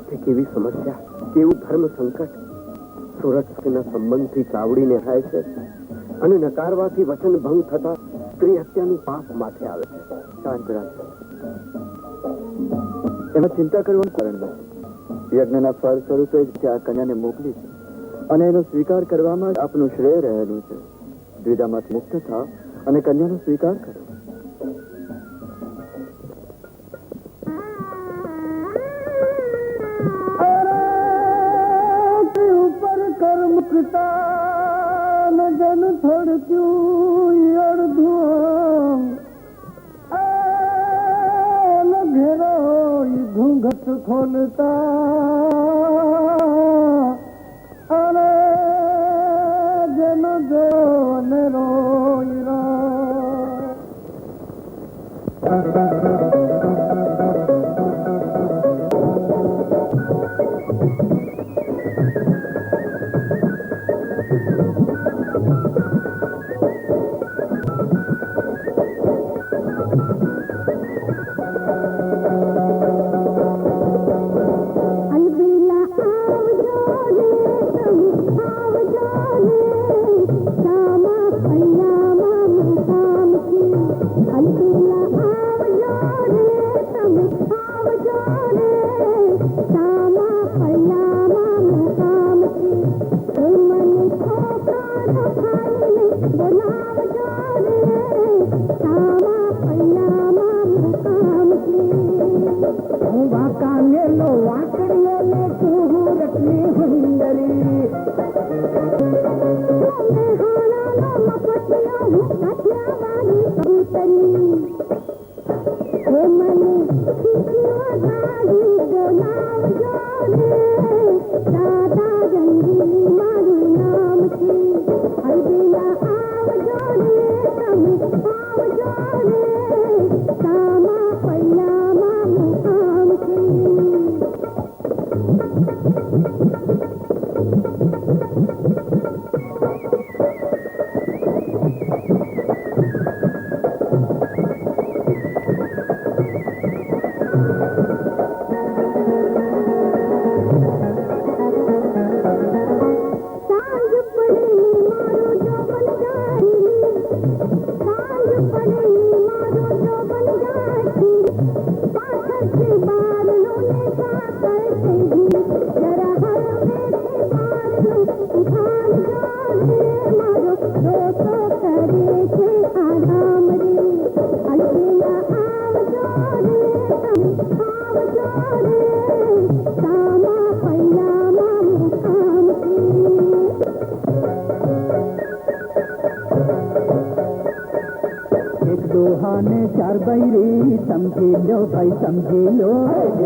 તે કેવી સમસ્યા, કેવું ધર્મ સંકટ! સોરઠ સાથેના સંબંધથી ચાવડીને હાય છે અને નકારવાથી વચન ભંગ થતા સ્ત્રી હત્યાનું પાપ માથે આવે છે. શાંત રાખ. એમાં ચિંતા કરવાનું કારણ નથી. યજ્ઞના ફળ સ્વરૂપે જ આ કન્યાને મોકલી છે અને એનો સ્વીકાર કરવામાં જ આપનું શ્રેય રહેલું છે. દ્વિધામાંથી મુક્ત થાવ અને કન્યાનો સ્વીકાર કરો. ઉપર કર્મ પિતા ન જન થડક્યું અડધું ઘેરો ઘૂંઘટ ખોલતા અરે જન જો ને રોઈ રો. સામા પૈયામાં મુકામ છે હું વાંકાનેલો વાંકડીઓ ને સુરતની હુંદરી મેહાણાનો મફતિયો હું કાઠિયાવાડી કબૂતરી હે મને ખીચવા ગાડી બોલાવજો રે દાદા રંગીલી મારું નામ છે હરદિયા આવજો રે તમે આવજો રે સામા પૈયામાં મુકામ છે સાંજ પડેલી મારો જોબન ગાડી સાંજ પડેલી મારો જોબન ગાડી પાછળથી બારણું ને સાકર થઈ જરા હરવેથી બારણું ઉઠાડજો રે મારો દોસ્તો કરે છે આરામ રે અલ્પેલા આવજો રે તમે આવજો રે સામા પૈયામાં મુકામ છે એક દોહાને ચાર બૈરી સમજી લો ભાઈ સમજી લો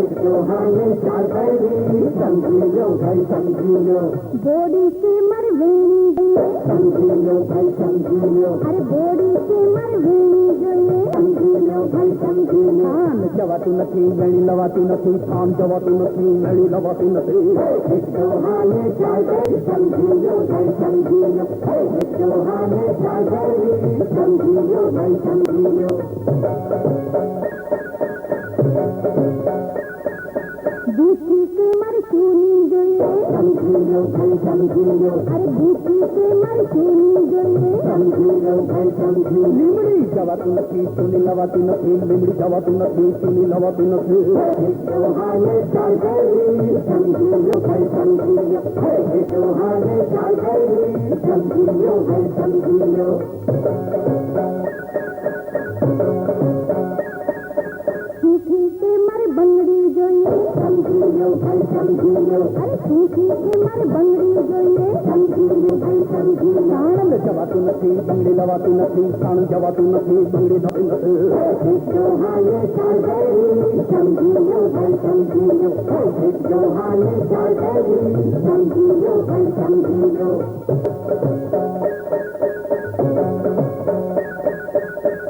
એક દોહાને ચાર બૈરી સમજી લો ભાઈ સમજી લો બોડી से मरवेणी જોઈએ સમજી લો ભાઈ સમજી લો અરે બોડી से मरवेणी જોઈએ સમજી લો ભાઈ સમજી લો થાન જવાતું નથી વેણી લવાતું નથી થાન જવાતું નથી વેણી લવાતું નથી એક દોહાને ચાર બૈરી સમજી લો ભાઈ સમજી લો એક દોહાને ચાર બૈરી સમજી લો ભાઈ સમજી લો બૂથી से मरचूनी જોઈએ સમજી લો ભાઈ સમજી લો અરે બૂથી से मरचूनी જોઈએ સમજી લો ભાઈ સમજી લીમડી જવાતું નથી ચૂની લવાતું નથી લીમડી જવાતું નથી ચૂની લવાતું નથી એક દોહાને ચાલ ગઈ સમજી લો ભાઈ સમજી લો એક દોહાને ચાલ ગઈ સમજી લો ભાઈ સમજી લો સૂઠી से मर બંગડી જોઈએ સમજી લો ભાઈ સમજી લો અરે સૂઠી से मर બંગડી જોઈએ સમજી લો ભાઈ સમજી લો સાણંદ જવાતું નથી બંગડી લવાતું નથી સાણંદ જવાતું નથી બંગડી લવાતું નથી એક દોહાને ચાલ ગઈ સમજી લો ભાઈ સમજી લો એક દોહાને ચાલ ગઈ સમજી લો ભાઈ સમજી લો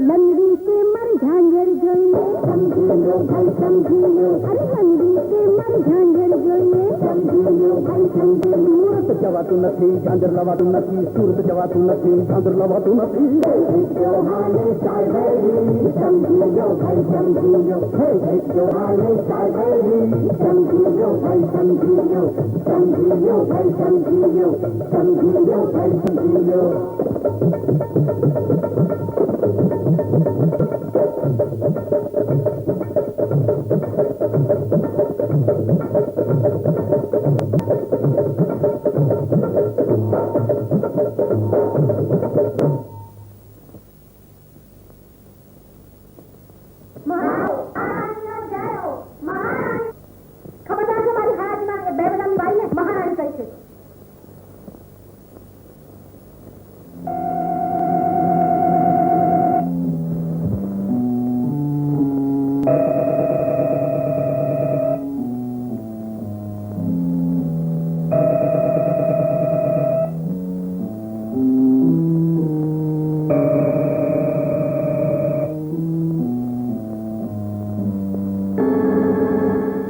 લંગડી से मर ઝાંઝર જોઈએ સમજી લો ભાઈ સમજી લો અરે લંગડી से मर ઝાંઝર જોઈએ સમજી લો ભાઈ સમજી લો સુરત જવાતું નથી ઝાંઝર લવાતું નથી સુરત જવાતું નથી ઝાંઝર લવાતું નથી એક દોહાને ચાલ ગઈ સમજી લો ભાઈ સમજી લો એક દોહાને ચાલ ગઈ સમજી લો ભાઈ સમજી લો સમજી લો ભાઈ સમજી લો સમજી લો ભાઈ સમજી લો ખબરદાર છે મારી હાજમાં એ બે બધાની બાઈને મહારાણી કહી છે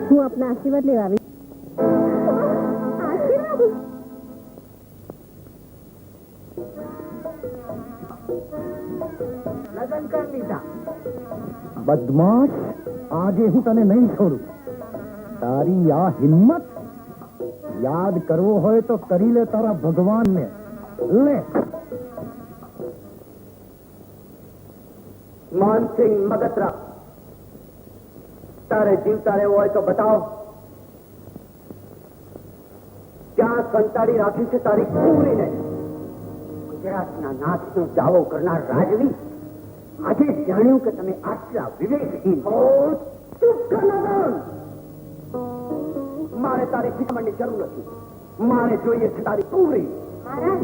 હું આપના આશીર્વાદ લેવા આવી આશીર્વાદ લગન કરી લીધા બદમાશ આજે હું તને નહીં છોડું તારી આ હિંમત યાદ કરવો હોય તો કરી લે તારા ભગવાનને લે માનસિંહ મગતરા તારે જીવતા રહેવો હોય તો બતાવો ક્યાં સંતાડી રાખી છે તારી કુંવરીને ગુજરાતના નાથનો દાવો કરનાર રાજવી આજે જાણ્યું કે તમે આટલા વિવેકહીન ચૂપ કર નાદાન. મારે તારી શિખામણની જરૂર નથી. મારે જોઈએ છે તારી પૂરી. મહારાજ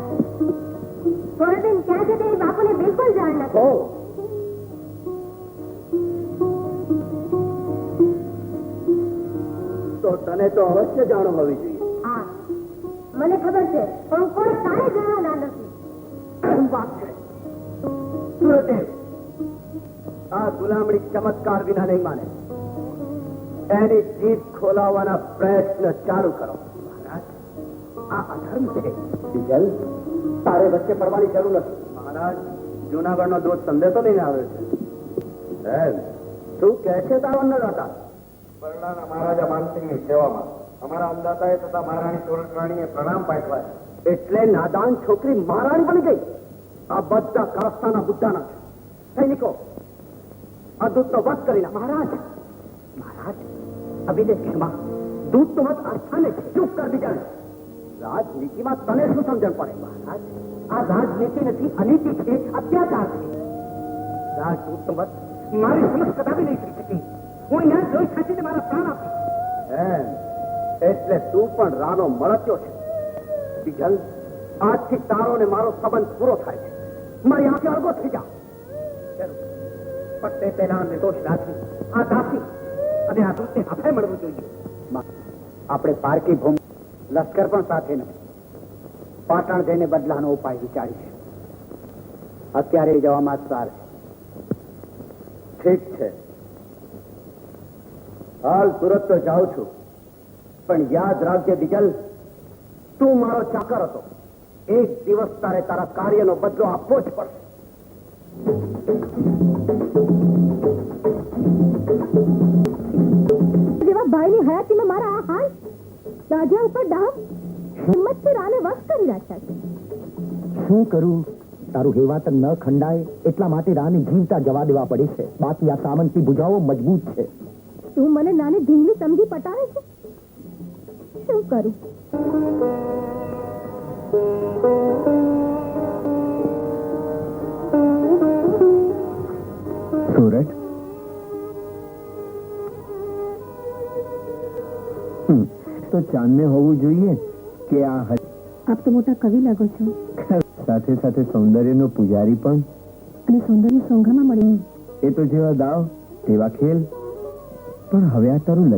થોડેબેન ક્યાં છે તે બાપુને બિલકુલ જાણ નથી. ઓ તો તને તો અવશ્ય જાણ હોવી જોઈએ. હા મને ખબર છે પણ કોઈ કાંઈ જાણવાના નથી. એમ વાત છે. સુરદેવ આ ગુલામણી ચમત્કાર વિના નહીં માને. એની જીભ ખોલાવવાના પ્રયત્ન ચાલુ કરો. મહારાજ આ અધર્મ છે. બીજલ તારે વચ્ચે પડવાની જરૂર નથી. મહારાજ જૂનાગઢનો દૂત સંદેશો લઈને આવ્યો છે. શું કહે છે તારો અન્નદાતા? બરડાના મહારાજા માનસિંહની સેવામાં અમારા અન્નદાતાએ તથા મહારાણી સુરતરાણીએ પ્રણામ પાઠવા. એટલે નાદાન છોકરી મહારાણી બની ગઈ. આ બધા કારસ્તાના બુદ્ધાના છે. સૈનિકો આ દૂતનો વધ કરી નાખ. મહારાજ મહારાજ અભિને ક્ષમા. દૂતનો વધ આસ્થાને છે. ચૂપ કર બીજા. રાજનીતિમાં તને શું સમજણ પડે? મહારાજ આ રાજનીતિ નથી, અનીતિ છે, અત્યાચાર છે. રાજદૂતનો વધ મારી સમજ કદાપી નહીં થઈ શકી. હું અહીંયા જોઈ ખાંચીને મારા પ્રાણ આપી. એટલે તું પણ રાનો મળત્યો છે. બીજલ આજથી તારો ને મારો સંબંધ પૂરો થાય છે. મારી આંખે અળગો થઈ જા. પણ તે પહેલા નિર્દોષ દાસી આ દાસી અને આ દૂતને હાથે મળવું જોઈએ. આપણે પારકી ભૂમિ લશ્કર પણ સાથે નથી. પાટણ જઈને બદલાનો ઉપાય વિચારીશ. અત્યારે જવામાં સાર છે. ઠીક છે, હાલ સુરત તો જાઉં છું, પણ યાદ રાખજે બીજલ, તું મારો ચાકર હતો. એક દિવસ તારે તારા કાર્યનો બદલો આપવો જ પડશે. જેવા ભાઈની હયાતીમાં મારા આ હાલ રાજા ઉપર ડામ હિંમતથી રાને વશ કરી રાખ્યા છે. શું કરું? તારું હેવાતન ન ખંડાય એટલા માટે રાને જીવતા જવા દેવા પડે છે. બાકી આ સામંતી ભુજાઓ મજબૂત છે. તું મને નાની ઢીંગલી સમજી પટાવે છે. શું કરું? સુરત તો ચાંદને હોવું જોઈએ કે આ આપ તો મોટા કવિ લાગો છો. સાથે સાથે સૌંદર્યનો પૂજારી પણ. અને સૌંદર્ય સોંઘામાં મળ્યું. એ તો જેવા દાવ તેવા ખેલ. પણ હવે આ તારું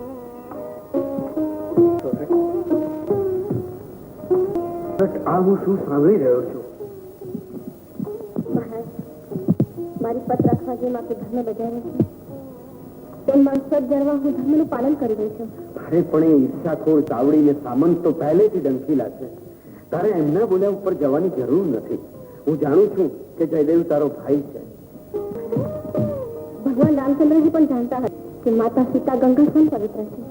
આ હું શું સાંભળી રહ્યો છું? મહારાજ મારી પત રાખવા જેમ આપે ધર્મ બજાવે છે તેમ માનસર જળવા હું ધર્મનું પાલન કરી રહી છું. અરે પણ એ ઈર્ષાખોર ચાવડીને સામંત તો પહેલેથી ડંખીલા છે. તારે એમના બોલ્યા ઉપર જવાની જરૂર નથી. હું જાણું છું કે જયદેવ તારો ભાઈ છે. ભગવાન રામચંદ્રજી પણ જાણતા હતા કે માતા સીતા ગંગા સમ પવિત્ર છે.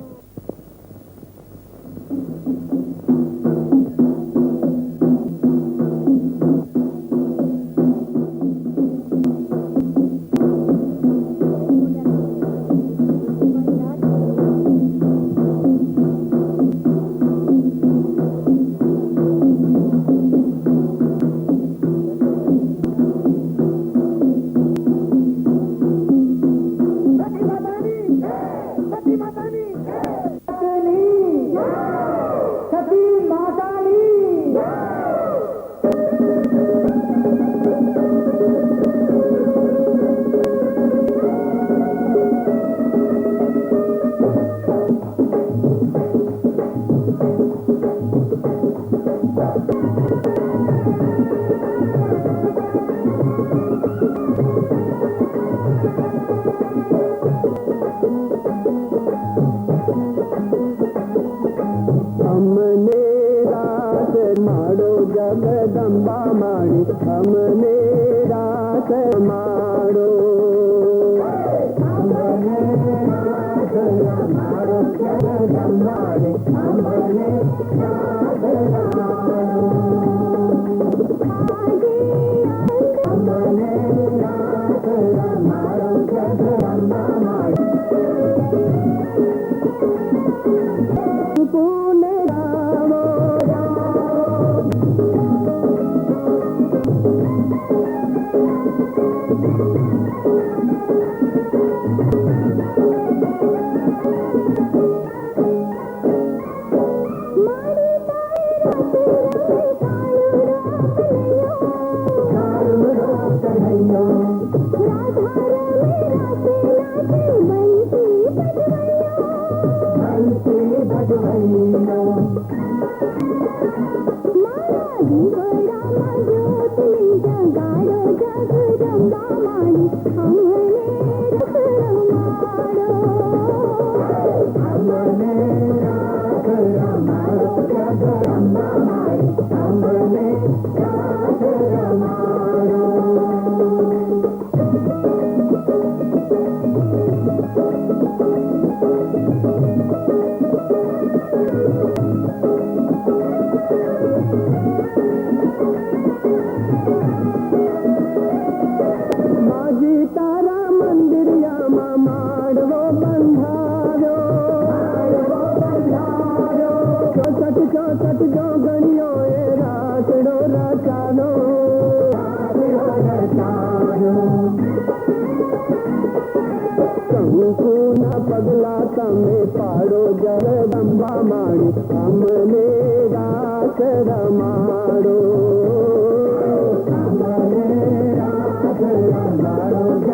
પગલા તમે પાડો જગદંબા માડી અમને રાખ રમાડો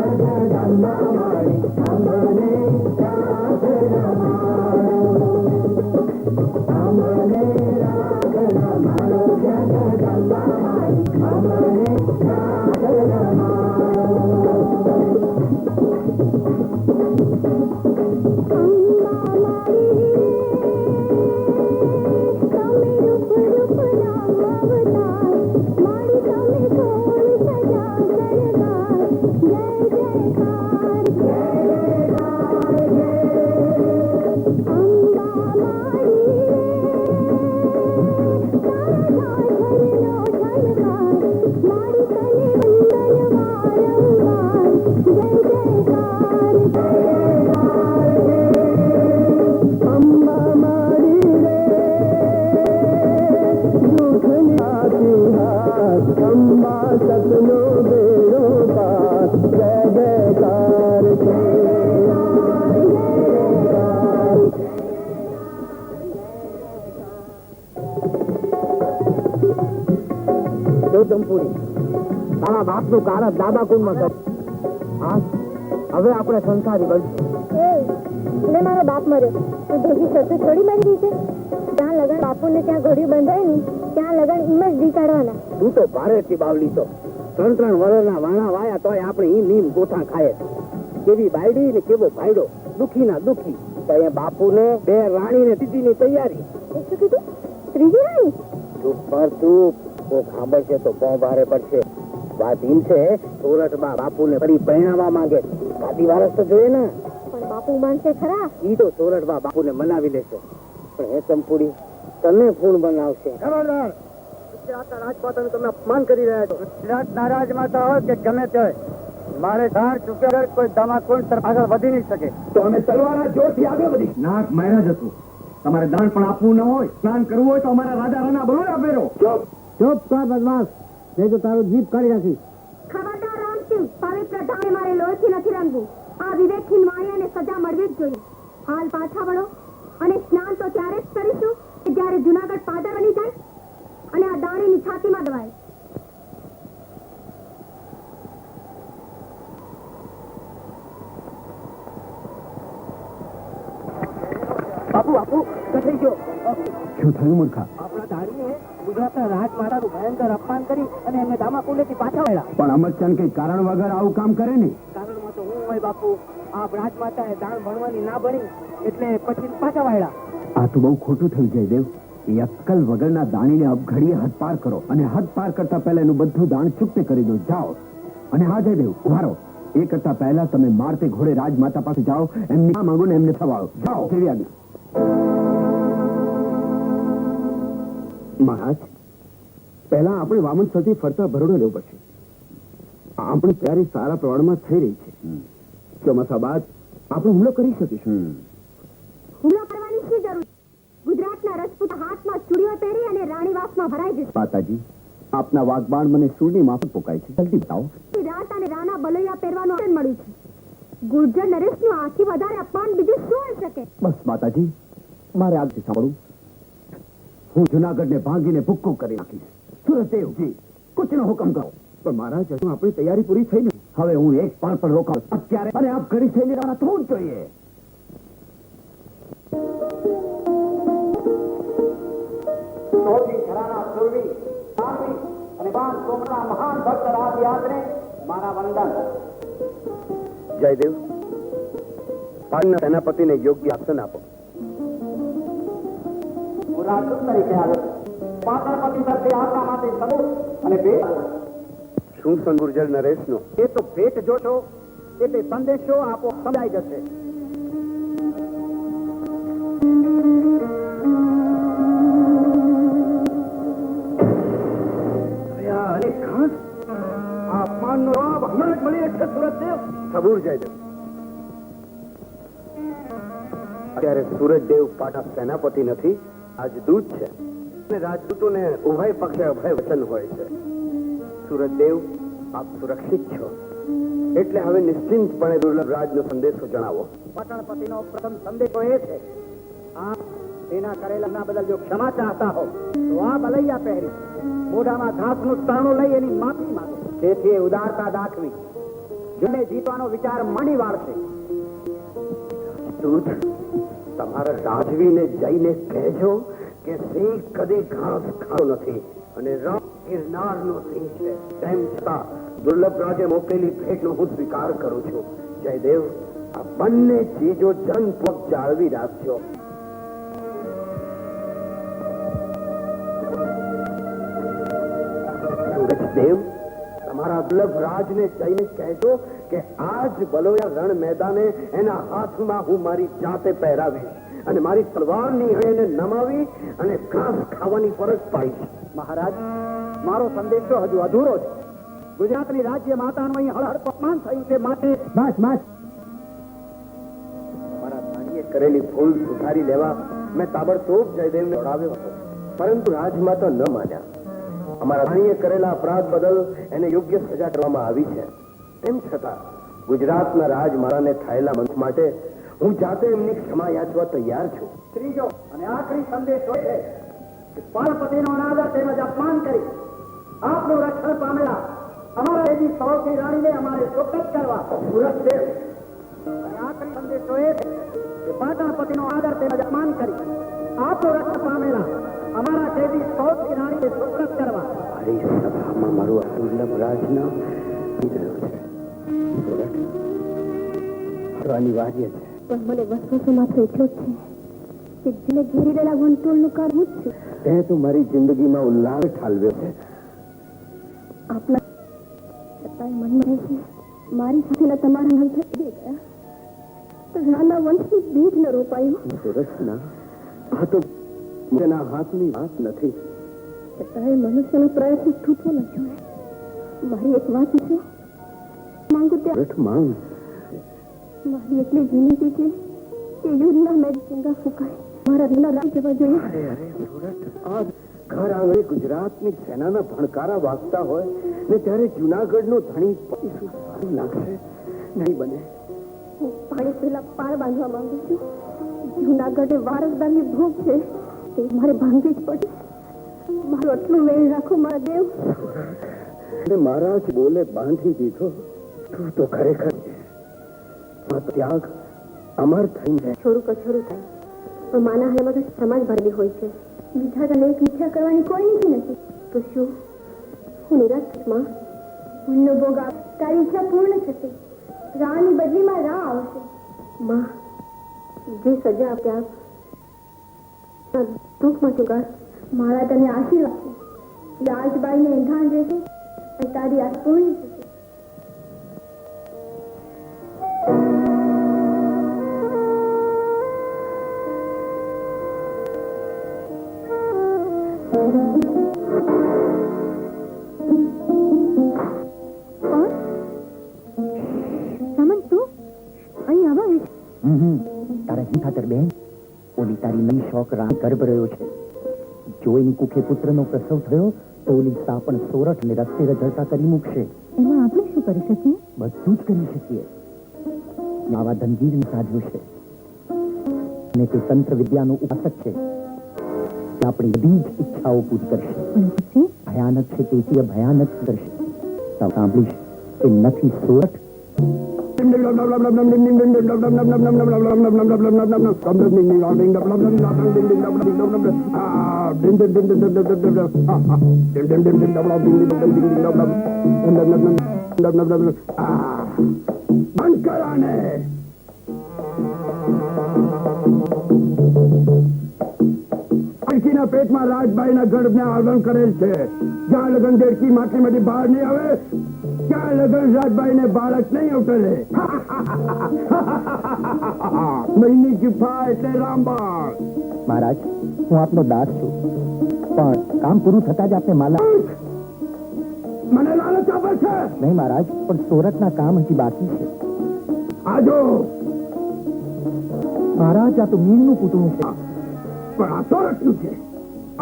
જગદંબા માડી અમને રાખ રમાડો અમને રાખ રમાડો જગદંબા માડી અમને રાખ બાપનું કારણ દાદા કુંડમાં કર્યું. હવે આપણે સંસારી બનશું. એટલે મારો બાપ મર્યો ભેગી શરતો થોડી મારી દી છે. જ્યાં લગન બાપુને ત્યાં ઘોડી બંધાય ને ત્યાં લગન ઈમ જ દી કાઢવાના. તું તો ભારેથી બાવલી તો 3 વર્ષના વાણા વાયા તોય આપણે ઈમ ઈમ ગોઠા ખાય. કેવી બાયડી ને કેવો ભાઈડો, દુખી ના દુખી. તો બાપુને 2 રાણી ને દીદીની તૈયારી. શું કીધું? ત્રીજી રાણી? ચૂપ પર ચૂપ. કોક સાંભળશે તો બહુ ભારે પડશે. વાત એમ છે, સોરઠમાં બાપુને ફરી પરણાવવા માંગે. ગાદી વારસ તો જોઈએ ને. પણ બાપુ માનશે ખરા? ઈ તો સોરઠમાં બાપુને મનાવી લેશે. પણ હે ચંપુડી, તને ફૂણ બનાવશે. ખબરદાર, ગુજરાતના રાજપાટનું તમે અપમાન કરી રહ્યા છો. ગુજરાત નારાજમાં તો હોય કે ગમે તે હોય, મારે ધાર ચૂક્યા વગર કોઈ દામાકુંડ તરફ આગળ વધી નહીં શકે. તો અમે તલવારના જોરથી આગળ વધી. નાક માર્યા જ હતું. તમારે દાન પણ આપવું ન હોય, સ્નાન કરવું હોય તો અમારા રાજા રાણા બરોડા પહેરો. ચૂપ કર બદમાશ, નહીં તો તારું જીભ કાઢી નાખી. ખબરદાર રામસિંહ, પવિત્ર ધામે મારે લોહીથી નથી રંગવું. આ વિવેકહીન વાણિયાને સજા મળવી જ જોઈએ. હાલ પાછા વળો અને સ્નાન તો ત્યારે જ કરીશું કે જ્યારે જુનાગઢ પાદર બની જાય અને આ દાણીની છાતીમાં દવાય. બાપુ બાપુ કથઈ ગયો. શું થયું મૂર્ખા? આપણા ધારીએ ગુજરાતના રાજમાતાનું ભયંકર અપમાન કરી અને એમને દામાકુંડેથી પાછા વળ્યા. પણ અમરચંદ કઈ કારણ વગર આવું કામ કરે ને? કારણમાં તો હું હોય બાપુ. આ રાજમાતાએ દાણ ભણવાની ના ભણી એટલે પછી પાછા વળ્યા. આ તો બહુ ખોટું થયું જયદેવ. એ અક્કલ વગરના દાણીને અબઘડીએ હદ પાર કરો અને હદ પાર કરતા પહેલા એનું બધું દાણ ચૂકતે કરી દો. જાઓ. અને હા જયદેવ, ઉભારો. એ કરતા પહેલા તમે મારતે ઘોડે રાજમાતા પાસે જાઓ, એમની માંગો ને એમને થવાડો. જાઓ. કેવી આગળ? મહારાજ, પહેલા આપણે વામન સ્થળથી ફરતા ભરોડો લેવું પડશે. આપણી તૈયારી સારા પ્રમાણમાં થઈ રહી છે. ચોમાસા બાદ આપણે હુમલો કરી શકીશું. હુમલો કરવાની શી જરૂર? ગુજરાતના રજપૂત હાથમાં ચૂડીઓ પહેરી અને રાણીવાસમાં ભરાઈ જશે. માતાજી, આપના વાગબાણ મને સૂરની માફક પોકાય છે. જલ્દી બતાવો. રાત અને રાણા બલૈયા પહેરવાનું આનંદ મળ્યું છે. ગુર્જર નરેશનું આથી વધારે અપમાન બીજું શું હોઈ શકે? બસ માતાજી, મારે આજથી સાંભળવું. હું જુનાગઢને ભાંગીને ભૂક્કો કરી નાખીશ. સુરતદેવજી, કુછનો હુકમ કરો. પણ મહારાજ, હજુ આપણી તૈયારી પૂરી થઈ નથી. હવે હું એક પણ રોકાવ અત્યારે, અને આપ ઘડી થઈને રાણા થવું જ જોઈએ. સોળથી ઘરાના સુરવી, સાધવી અને બાણ સોમના મહાન ભક્ત રાજ યાત્રે મારા વંદન. જયદેવ, પાટણના સેનાપતિને યોગ્ય આસન આપો. હું રાજદૂત તરીકે આવ્યો. પાટણપતિ પ્રત્યે આપના માટે સબૂત અને ભેટ. શું સંગુર્જર નરેશનો? એ તો ભેટ જોશો એટલે સંદેશો આપો સમજાઈ જશે. અપમાનનો જવાબ હમણાં જ મળી છે સુરતદેવ. સબૂર જયદેવ. અત્યારે સુરજદેવ પાટા સેનાપતિ નથી, રાજદૂત છે. અને રાજદૂતોને ઉભય પક્ષે અભય વચન હોય છે. સુરજદેવ, આપ સુરક્ષિત છો, એટલે હવે નિશ્ચિંતપણે દુર્લભ રાજનો સંદેશો જણાવો. પટણપતિનો પ્રથમ સંદેશો એ છે, આપ તેના કરેલા બદલ જો ક્ષમા ચાહતા હો તો આ બલૈયા પહેરી મોઢામાં ઘાસનું તાણું લઈ એની માફી માંગો. તેથી એ ઉદારતા દાખવી જેને જીતવાનો વિચાર માંડી વાળશે. દૂત, તમારા રાજવીને જઈને કહેજો કે સિંહ કદી ઘાસ ખાતો નથી અને રણ ગિરનારનો સિંહ છે. તેમ છતાં દુર્લભ રાજે મોકલેલી ભેટનો હું સ્વીકાર કરું છું. જયદેવ, આ બંને ચીજો જનપૂર્વક જાળવી રાખજો. સુરજદેવ, તમારા દુર્લભ રાજને જઈને કહેજો કે આજ બલોયા રણ મેદાને એના હાથમાં હું મારી જાતે પહેરાવીશ અને મારી તલવારની એને નમાવી અને ઘાસ ખાવાની ફરજ પાડીશ. મહારાજ, મારો સંદેશો હજુ અધૂરો છે. ગુજરાતની રાજ્ય માતાનું અહીં હળહળ અપમાન થયું છે, માટે બસ બસ. મારા ભાઈએ કરેલી ભૂલ સુધારી લેવા મેં તાબડતોબ જયદેવને દોડાવ્યો હતો, પરંતુ રાજમાતા ન માન્યા. અમારા ભાઈએ કરેલા અપરાધ બદલ એને યોગ્ય સજા કરવામાં આવી છે. તેમ છતાં ગુજરાતના રાજમાતાને થયેલા મંચ માટે હું જાતે એમની ક્ષમા યાચવા તૈયાર છું. ત્રીજો અને આખરી સંદેશો છે કે પાણપતિનો અનાદર તેમજ અપમાન કરી આપનું રક્ષણ પામેલા અમારા એવી સૌથી રાણીને અમારે ચોક્કસ કરવા. સુરતદેવ, અને આખરી સંદેશો એ છે કે પાટણપતિનો આદર તેમજ અપમાન કરી આપનું રક્ષણ પામેલા અમારા દેવી સૌથી રાણીને ચોક્કસ કરવા. મારી સભામાં મારું આ દુર્લભ રાજના અનિવાર્ય છે. પણ મને વસવસો માત્ર એટલો જ છે કે જેને ઘેરી રહેલા વંટોળનું કાર હું જ છું. તે તો મારી જિંદગીમાં ઉલ્લાસ ઠાલવ્યો છે. આપના છતાંય મનમાં રહે છે મારી સાથેના તમારા નામ થઈ ગયા તો રાણા વંશની બીજ ન રોપાયું. સુરતના આ તો તેના હાથની વાત નથી. છતાંય મનુષ્યનો પ્રયત્ન તૂટવો ન જોઈએ. મારી એક વાત છે માંગુ તે સુરત માંગ. મારી એટલી વિનંતી છે કે યુદ્ધના મેચ ચંગા ફૂંકાય મારા રીના રાજ જવા જોઈએ. અરે અરે સુરત, આ ઘર આંગણે ગુજરાતની સેનાના ભણકારા વાગતા હોય ને ત્યારે જુનાગઢનો ધણી પતિ શું સારું લાગશે? નહીં બને. હું પાણી પહેલા પાર બાંધવા માંગુ છું. જુનાગઢે વારસદારની ભોગ છે તે મારે ભાંગવી જ પડે. મારું આટલું વેણ રાખો મારા દેવ. અને મારા જ બોલે બાંધી દીધો. તું તો ખરેખર ત્યાગ અમર થઈ જાય. છોરું કછોરું થાય પણ માના હાલમાં તો સમાજ ભરેલી હોય છે. વિધાતાને એક ઈચ્છા કરવાની કોઈ નીતિ નથી તો શું હું નિરાશ થઈશ? માં, ભૂલનો ભોગ આપ તારી ઈચ્છા પૂર્ણ થશે. રાની બદલીમાં રા આવશે. માં, જે સજા આપ્યા આપ દુઃખમાં ચુકાશ. મારા તને આશીર્વાદ છે. રાજબાઈને એંધાણ રહેશે અને તારી આશ પૂર્ણ થશે. તારા શી ખાતર બેન? ઓલી તારી નવી શોખ રામ ગર્ભ રહ્યો છે. જો એની કુખે પુત્રનો પ્રસવ થયો પોલીસા પણ સોરઠ ને રસ્તે રઝળતા કરી મૂકશે. એમાં આપણે શું કરી શકીએ? બધું જ કરી શકીએ. આવા ધનગીરને સાધ્યું છે અને તે તંત્ર વિદ્યાનો ઉપાસક છે. તે આપણી બધી જ ઈચ્છાઓ પૂરી કરશે. અને પછી ભયાનક છે તેથી ભયાનક કરશે. તમે સાંભળીશ કે નથી સોરઠ બંધ કરાને. દેડકીના પેટમાં રાજભાઈના ગર્ભને આવરણ કરેલ છે. જ્યાં લગન દેડકી માટલીમાંથી બહાર નહીં આવે ત્યાં લગન રાજભાઈને બાળક નહીં અવતરે. મહિની ગુફા એટલે રામબાણ. મહારાજ, હું આપનો દાસ છું, પણ કામ પૂરું થતા જ આપને માલા. મને લાલચ આપે છે? નહીં મહારાજ, પણ સોરઠના કામ હજી બાકી છે. આજો મહારાજ, આ તો મીણનું પૂતળું છે. પણ આ સોરઠનું છે.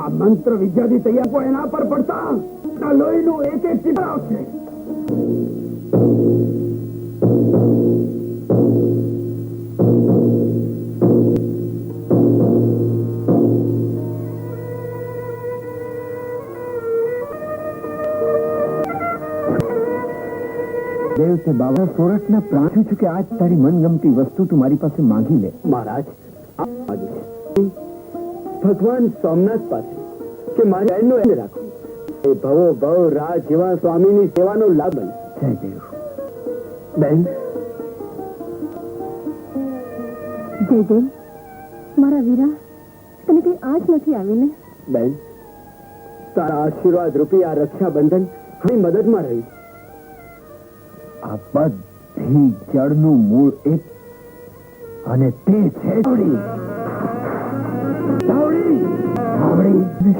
આ મંત્ર વિદ્યાથી તૈયાર કોઈ એના પર પડતા આ લોહીનું એક એક ટીપું આવશે. દેવ તે બાબા સોરઠના પ્રાણ છું કે આજ તારી મનગમતી વસ્તુ તું મારી પાસે માંગી લે. મહારાજ, ભગવાન સોમનાથ પાસે કે મારે એનો એને રાખવું. એ ભવો ભવ રાજ જેવા સ્વામીની સેવાનો લાભ બને. જય દેવ. બેન, જયદેવ, મારા વીરા, તને કઈ આજ નથી આવીને? બેન, તારા આશીર્વાદ રૂપી આ રક્ષાબંધન હણી મદદમાં રહી. આ બધી જળનું મૂળ એક અને તે છે આવડી.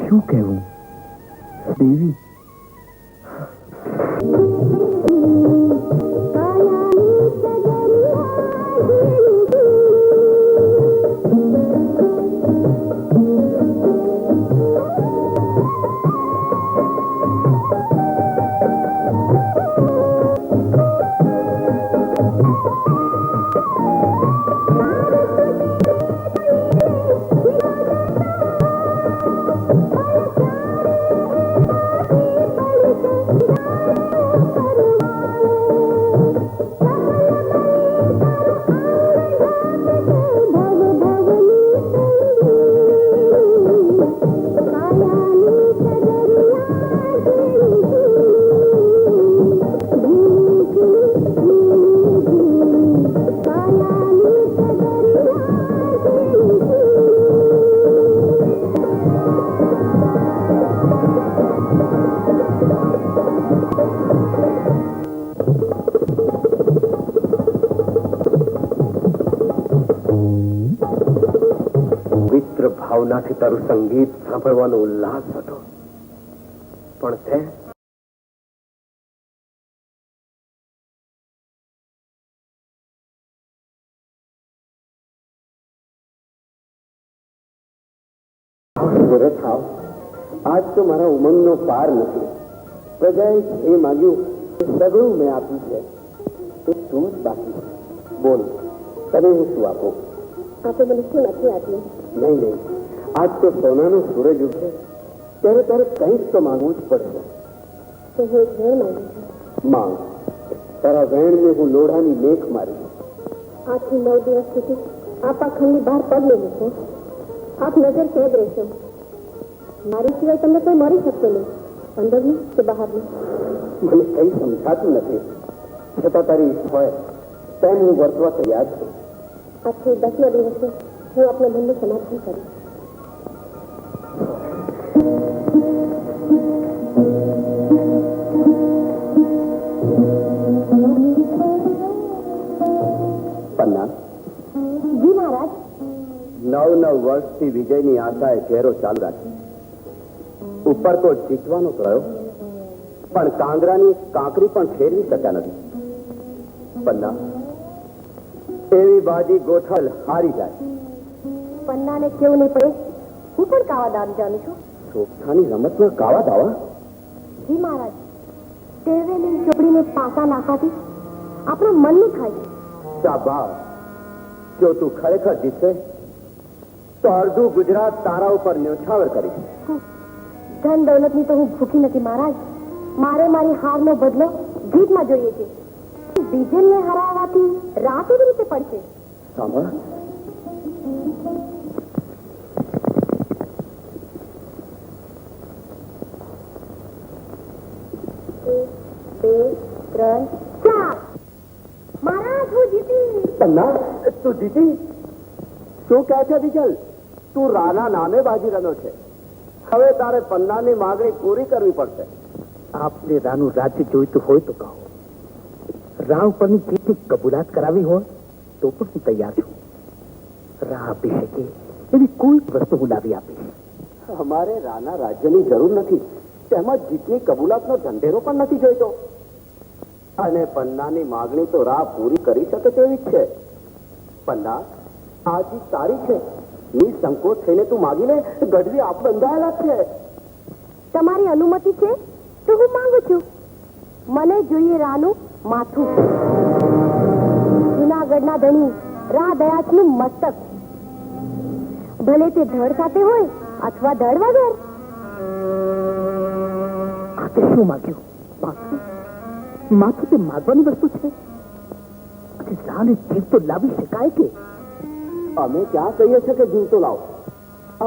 શું કહેવું દેવી? પવિત્ર ભાવનાથી તારું સંગીત સાંભળવાનો ઉલ્લાસ હતો, પણ તે આજ તો મારા ઉમંગનો પાર નથી. પ્રજાએ જે માગ્યું એ સગળું મેં આપ્યું છે. તો તું જ બાકી છે. બોલ, તને હું શું આપું? આપણે મને શું નથી આપ્યું? નહીં નહીં, આજ તો સોનાનો સૂરજ ઉઠે ત્યારે તારે કંઈક તો માંગવું જ પડશે. તો હું એક વેણ માંગુ છું. માંગ. તારા વેણને હું લોઢાની મેખ મારી. 8 થી 9 દિવસ સુધી આપ આ ખંડની બહાર પગ નહીં મૂકો. આપ નજર કેદ રહેશો. મારી સિવાય તમને કોઈ મળી શકશે નહીં, અંદરનું કે બહારનું. મને કંઈ સમજાતું નથી, છતાં તારી ઈચ્છા હોય તેમ હું વર્તવા તૈયાર છું. આજથી 10ના દિવસે હું આપણા મનનું સમાધાન કરીશ. પન્ના, જી મહારાજ. 9 વર્ષથી વિજયની આશાએ ઘેરો ચાલુ રાખી. ઉપરકોટ જીતવાનો થયો, પણ કાંગરાની કાંકરી પણ ફેરવી શક્યા નથી. પન્ના, એવી બાજી ગોઠલ હારી જાય. પન્નાને કેવું નહીં પડે, હું પણ કાવા દાવ જાણું છું. ચોકઠાની રમતમાં કાવા દાવા? જી મહારાજ, ટેવેલી ચોપડીને પાસા નાખવાથી આપણા મનની થાય છે. શાબાશ. જો તું ખરેખર જીતશે તો અડધું ગુજરાત તારા ઉપર ન્યોછાવર કરીશ. ધન દૌલતની તો હું ભૂખી નથી મહારાજ. મારે મારી હારનો બદલો જીતમાં જોઈએ છે. બીજલને હરાવવાથી રાહ કેવી રીતે પડશે? સાંભળ, એક, બે, ત્રણ, ચાર. મહારાજ, હું જીતી. પન્ના, તું જીતી? શું કહે છે બીજલ? તું રાના નામે બાજી રહ્યો છે. હવે તારે પન્નાની માંગણી પૂરી કરવી પડશે. આપને રાનું રાજ્ય જોઈતું હોય તો કહો. રા ઉપરની કેટલીક કબૂલાત કરાવી હોય તો પણ હું તૈયાર છું. રા આપી શકે એવી કોઈ વસ્તુ હું લાવી આપીશ. અમારે રાના રાજ્યની જરૂર નથી. તેમજ જીતની કબૂલાતનો ઢંઢેરો પણ નથી જોઈતો. અને પન્નાની માંગણી તો રા પૂરી કરી શકે તેવી જ છે. પન્ના, આ જીત તારી છે. નિસંકોચ થઈને તું માગી લે. ગઢવી આપ બંધાયેલા છે. તમારી અનુમતિ છે તો હું માંગુ છું. મને જોઈએ રાનું માથું. જુનાગઢના ધણી રા દયાતનું મસ્તક. ભલે તે ધડ સાથે હોય અથવા ધડ વગર. આ તે શું માગ્યું? માથું? માથું તે માગવાની વસ્તુ છે? અને રાને જીવ તો લાવી શકાય કે? અમે ક્યાં કહીએ છીએ કે જીવતો લાવો.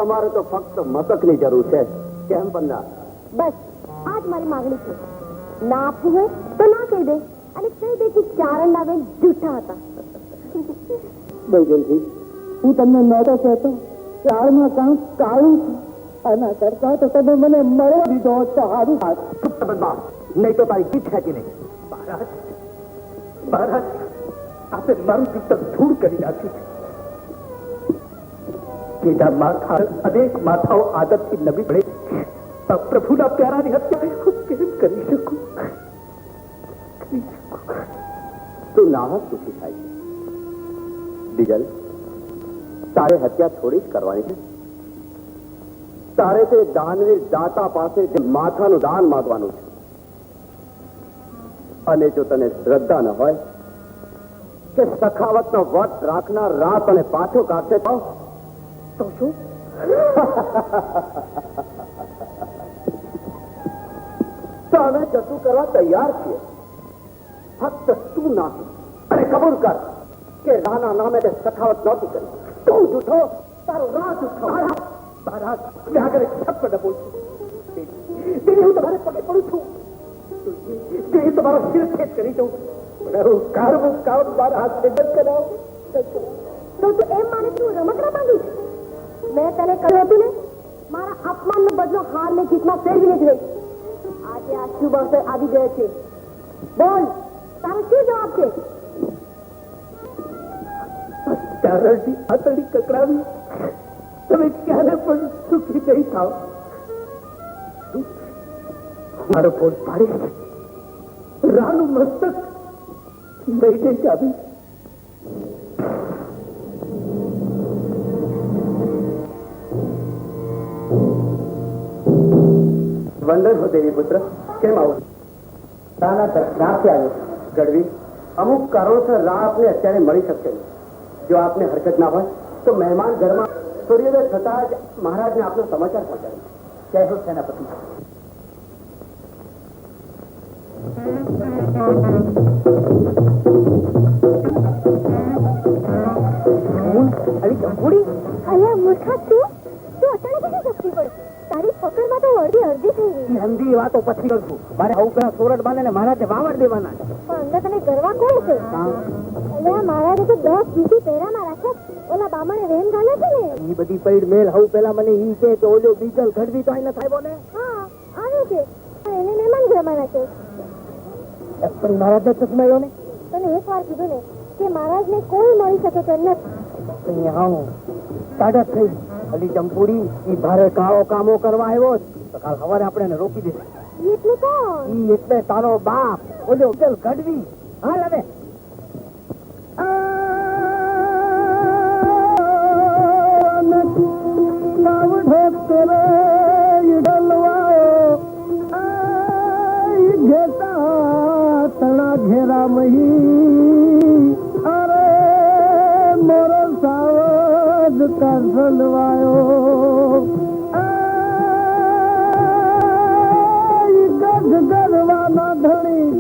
અમારે તો ફક્ત મતકની જરૂર છે. કેમ પન્ના? બસ આ જ મારી માંગણી છે. ના આપવું હોય તો ના કહી દે, અને કહી દે કે ચારણના બેન જૂઠા હતા. બૈજલજી, હું તમને નહોતો કહેતો કે આળમાં કાંક કાળું છે. આના કરતા તો તમે મને મળવા દીધો હોત તો સારું થાત. નહીં તો તારી જીત છે કે નહીં? મહારાજ, મહારાજ, આપે મારું ચિત્ત ધૂળ કરી નાખ્યું છે. જેના માથા અનેક માથાઓ આદતથી નમી પડે, પ્રભુના પ્યારાની હત્યા હું કેમ કરી શકું? તું નાહક સુખી થાય છે. બીજલ, તારે હત્યા થોડી જ કરવાની છે. તારે તે દાનવીર દાતા પાસે માથાનું દાન માંગવાનું છે. અને જો તને શ્રદ્ધા ન હોય કે સખાવતનો વટ રાખનાર રાત અને પાછો કાઢશે તો શું? તો અમે જતું કરવા તૈયાર છીએ. ફક્ત તું નાખી અને કબૂલ કર કે રાના નામે તે સખાવત નહોતી કરી. તું જૂઠો, તારો રા જૂઠો. મહારાજ, મેં આગળ એક શબ્દ ન બોલશું. તેની હું તમારે પગે પડું છું. તે તમારો શિરછેદ કરી દઉં. કામ મારા હાથે બંધ કરાવો. તો તું એમ માને તું રમકડા માંગીશ? મેં તને કહ્યું હતું ને, મારા અપમાનનો બદલો હારને જીતમાં ફેરવીને જ લઈશ. આજે આ શુભ અવસર આવી ગયો છે. બોલ, તારો શું જવાબ છે? ચારણની આતરડી કકડાવી તમે ક્યારે પણ સુખી નહીં થાવ. મારો ફોન પાડીશ, રાનું મસ્તક લઈ જઈશ. આવી વંદન દેવી પુત્ર, કેમ આવો? રાના તરફથી આવ્યો. ગઢવી, અમુક કારણોસર રા આપને અત્યારે મળી શકશે નહીં. જો આપને હરકત ના હોય તો મહેમાન ઘરમાં સૂર્યોદય થતા જ મહારાજને આપનો સમાચાર પહોંચાડે. જય હો સેનાપતિ. અલ્યા મૂર્ખા, તું અચાનક કઈ શક્તિ પડી? તારી પકડમાં તો અડધી થઈ ગઈ. હિન્દી વાતો પછી કરશું. મારે આવું પેલા સોરઠ બાંધે મહારાજે વાવડ દેવાના છે. પણ અંદર તને ગરવા કોણ છે? અલ્યા મહારાજે તો 10 બીજી પહેરામાં રાખ્યા. ઓલા બામણે વેન ગાલે છે ને. એ બધી પૈડ મેલ હવે પેલા મને ઈ કે ઓલો બીજલ ઘડવી તો અહીં નથી આવ્યો ને. હા, આવે છે. એને મહેમાન ઘરમાં નાખે. પણ મહારાજને ચશ્મેલો ને તને એક વાર કીધું ને કે મહારાજને કોઈ મળી શકે તેમ નથી. અહીંયા આવું તાડત થઈ અલી ચંપુડી ઈ ભારે કાળો કામો કરવા આવ્યો તો કાલ સવારે આપણે એને રોકી દઈશું. એટલે કોણ? ઈ એટલે તારો બાપ ઓલો બીજલ ઘડવી. હાલ હવે કસલવાયો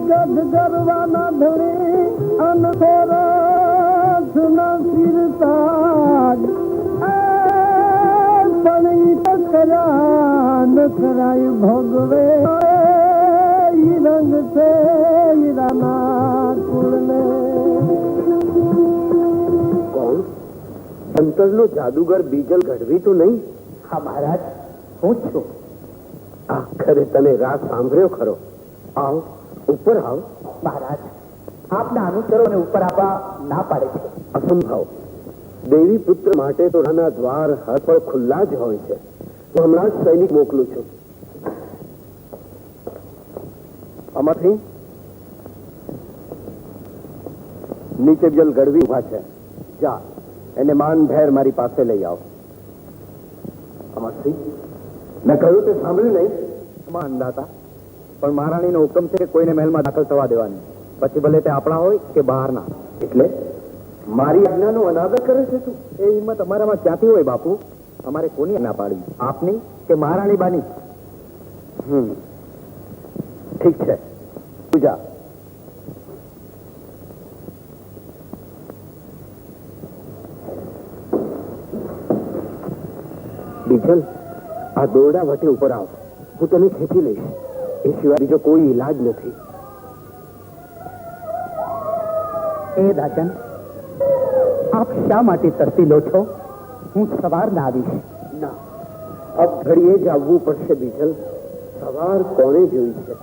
ગઢ ગરવાના ધણી અનસોરસ ના સિરતાજ પણ ઈ તો કર્યા નખરાય ભોગવે ઈ રંગ છે હીરાના કુળને. કોણ? અંતરનો જાદુગર બીજલ ગઢવી તો નહીં? હા મહારાજ, હું જ છું. આખરે તને રાગ સાંભળ્યો ખરો. આવ, ઉપર આવ. મહારાજ, આપના અનુચરોને ઉપર આવવા ના પાડે છે. અસંભવ. દેવી પુત્ર માટે તો રાના દ્વાર હર પળ ખુલ્લા જ હોય છે. હું હમણાં જ સૈનિક મોકલું છું. આમાંથી નીચે બીજલ ગઢવી ઉભા છે. જા, એને માનભેર મારી પાસે લઈ આવ. અમરસિંહ, મેં કહ્યું તે સાંભળ્યું નહીં? અંદાતા પણ મહારાણીનો હુકમ છે કે કોઈને મહેલમાં દાખલ થવા દેવાની, પછી ભલે તે આપણા હોય કે બહારના. એટલે મારી આજ્ઞાનો અનાદર કરે છે તું? એ હિંમત અમારામાં ક્યાંથી હોય બાપુ? અમારે કોની ના પાડી, આપની કે મહારાણી બાની? ઠીક છે, તું જા. બીજલ, આ દોરડા વટે ઉપર આવ. હું તને ખેંચી લઈશ. એ સિવાય બીજો કોઈ ઈલાજ નથી. એ રાજન, આપ શા માટે તરસી લો છો? હું સવાર ના આવીશ. ના, અબ ઘડીએ જ આવવું પડશે બીજલ. સવાર કોણે જોઈ છે?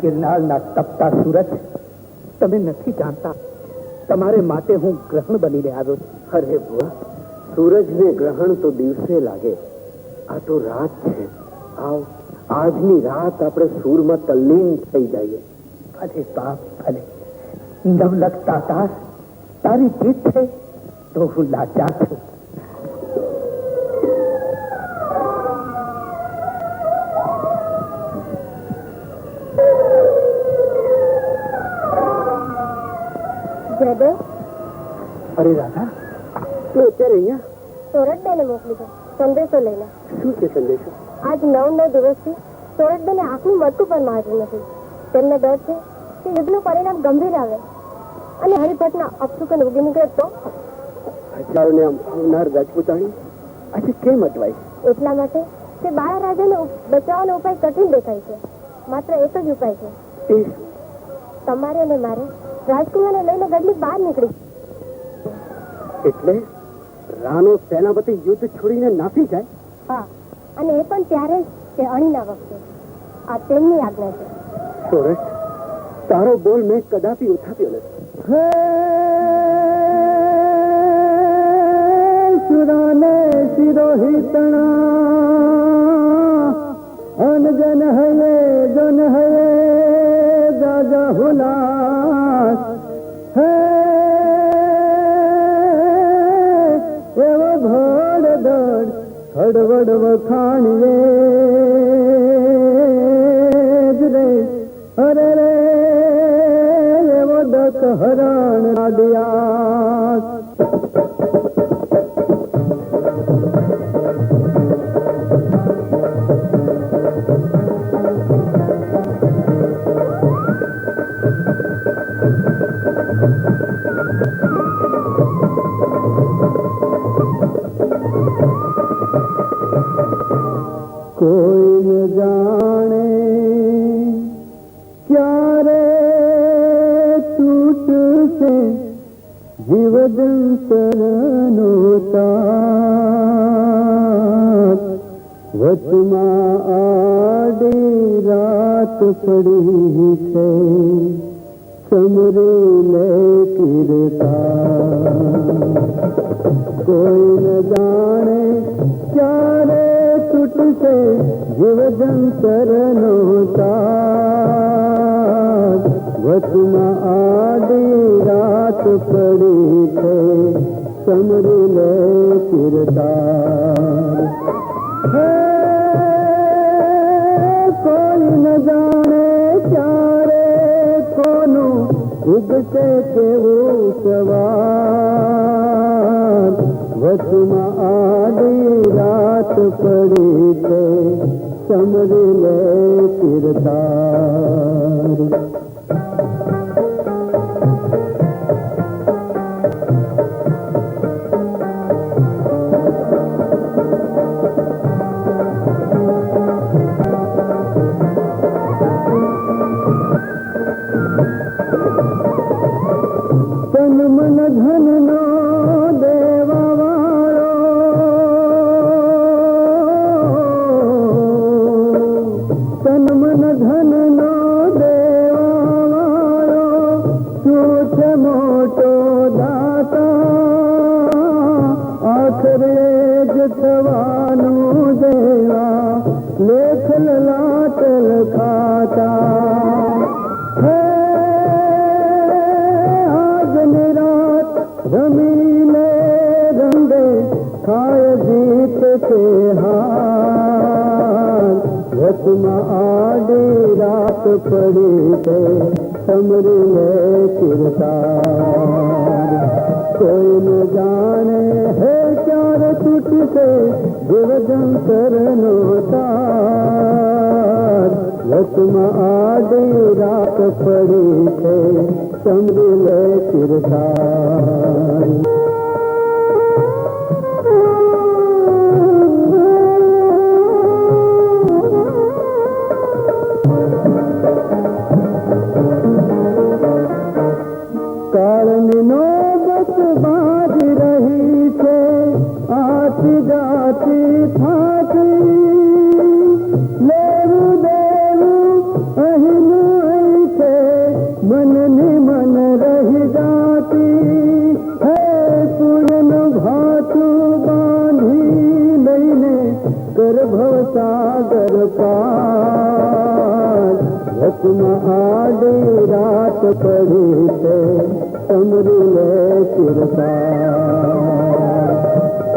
ગિરનારના તપતા સૂરજ તમે નથી જાણતા. તમારે માટે હું ગ્રહણ બનીને આવ્યો છું. અરે ભુવા, સૂરજને ગ્રહણ તો દિવસે લાગે, આ તો રાત છે. આવ, આજની રાત આપણે સૂરમાં તલ્લીન થઈ જઈએ. ભલે બાપ ભલે. નવલખ તાતાર, તારી જીત છે તો હું લાચાર છું. જયદેવ, અરે રાધા, તો અત્યારે અહીંયા સોરઠબેને મોકલી દો સંદેશો લઈને. શું છે સંદેશો? આજ 9 દિવસથી સોરઠબેને આંખનું મરતું પણ માર્યું નથી. તેમને ડર છે કે યુદ્ધનું પરિણામ ગંભીર આવે અને હરિભટના અપશુકન ઉગી નીકળે તો. હજારોને આવનાર રાજપૂતાણી આજે કેમ અટવાય? એટલા માટે તે બાળા રાજાને બચાવવાનો ઉપાય કઠિન દેખાય છે. માત્ર એક જ ઉપાય છે. તે તમારે અને મારે રાજકુમારને લઈને ગઢની બહાર નીકળી. એટલે રાનો સેનાપતિ યુદ્ધ છોડીને નાસી જાય? હા, અને એ પણ ત્યારે જ કે અણીના વખતે. આ તેમની આજ્ઞા છે. સોરઠ, તારો બોલ મેં કદાપી ઉઠાવ્યો નથી. સુરાને શિરોહિતણા અનજન હયે જન હયે જાજા હુલાસ હે એવો ભોળ દડ હડવડ વખાણીએ જ રે. અરે રે એવો દક હરણ આડિયાસ. કોઈ ન જાણે ક્યારે તૂટશે જીવજંતરનો તાર. વચમાં આડી રાત પડી છે સમરી લે કીર્તા. કોઈ ન જાણે ક્યારે તૂટશે જીવજંતરનો તાર. વચમાં આડી રાત પડી છે સમરી લે કીર્તાર. કોઈ ન જાણે ક્યારે કોનું ઉગશે છે કેવું સવાર વચમાં આડી રાત પડી છે સમરી લે કિરદાર તન મન ધન નો દેવા વાળો તન મન ધન નો દેવા વાળો શું છે મોટો દાતા આખરે જ થવાનું દેવા લેખ લાટ લખાતા રમીને રંગે ખાય જીત કે હાર વચમાં આડી રાત પડી છે સમરી લે કિરદાર કોઈ ન જાણે હે ક્યારે તૂટશે જીવ જંતરનો તાર વચમાં આડી રાત પડી છે સમરી લે કિરદાર કાળની નોબત બાજી રહી છે આથી જાતી થાકી લેવું દેવું અહીંનું અહીં છે મનની મન રહી જાતી હે પૂરનું ભાતું બાંધી લઈને ગર્ભવ સાગર પાર વચમાં આડી રાત પડી છે સમરી લે કિરદાર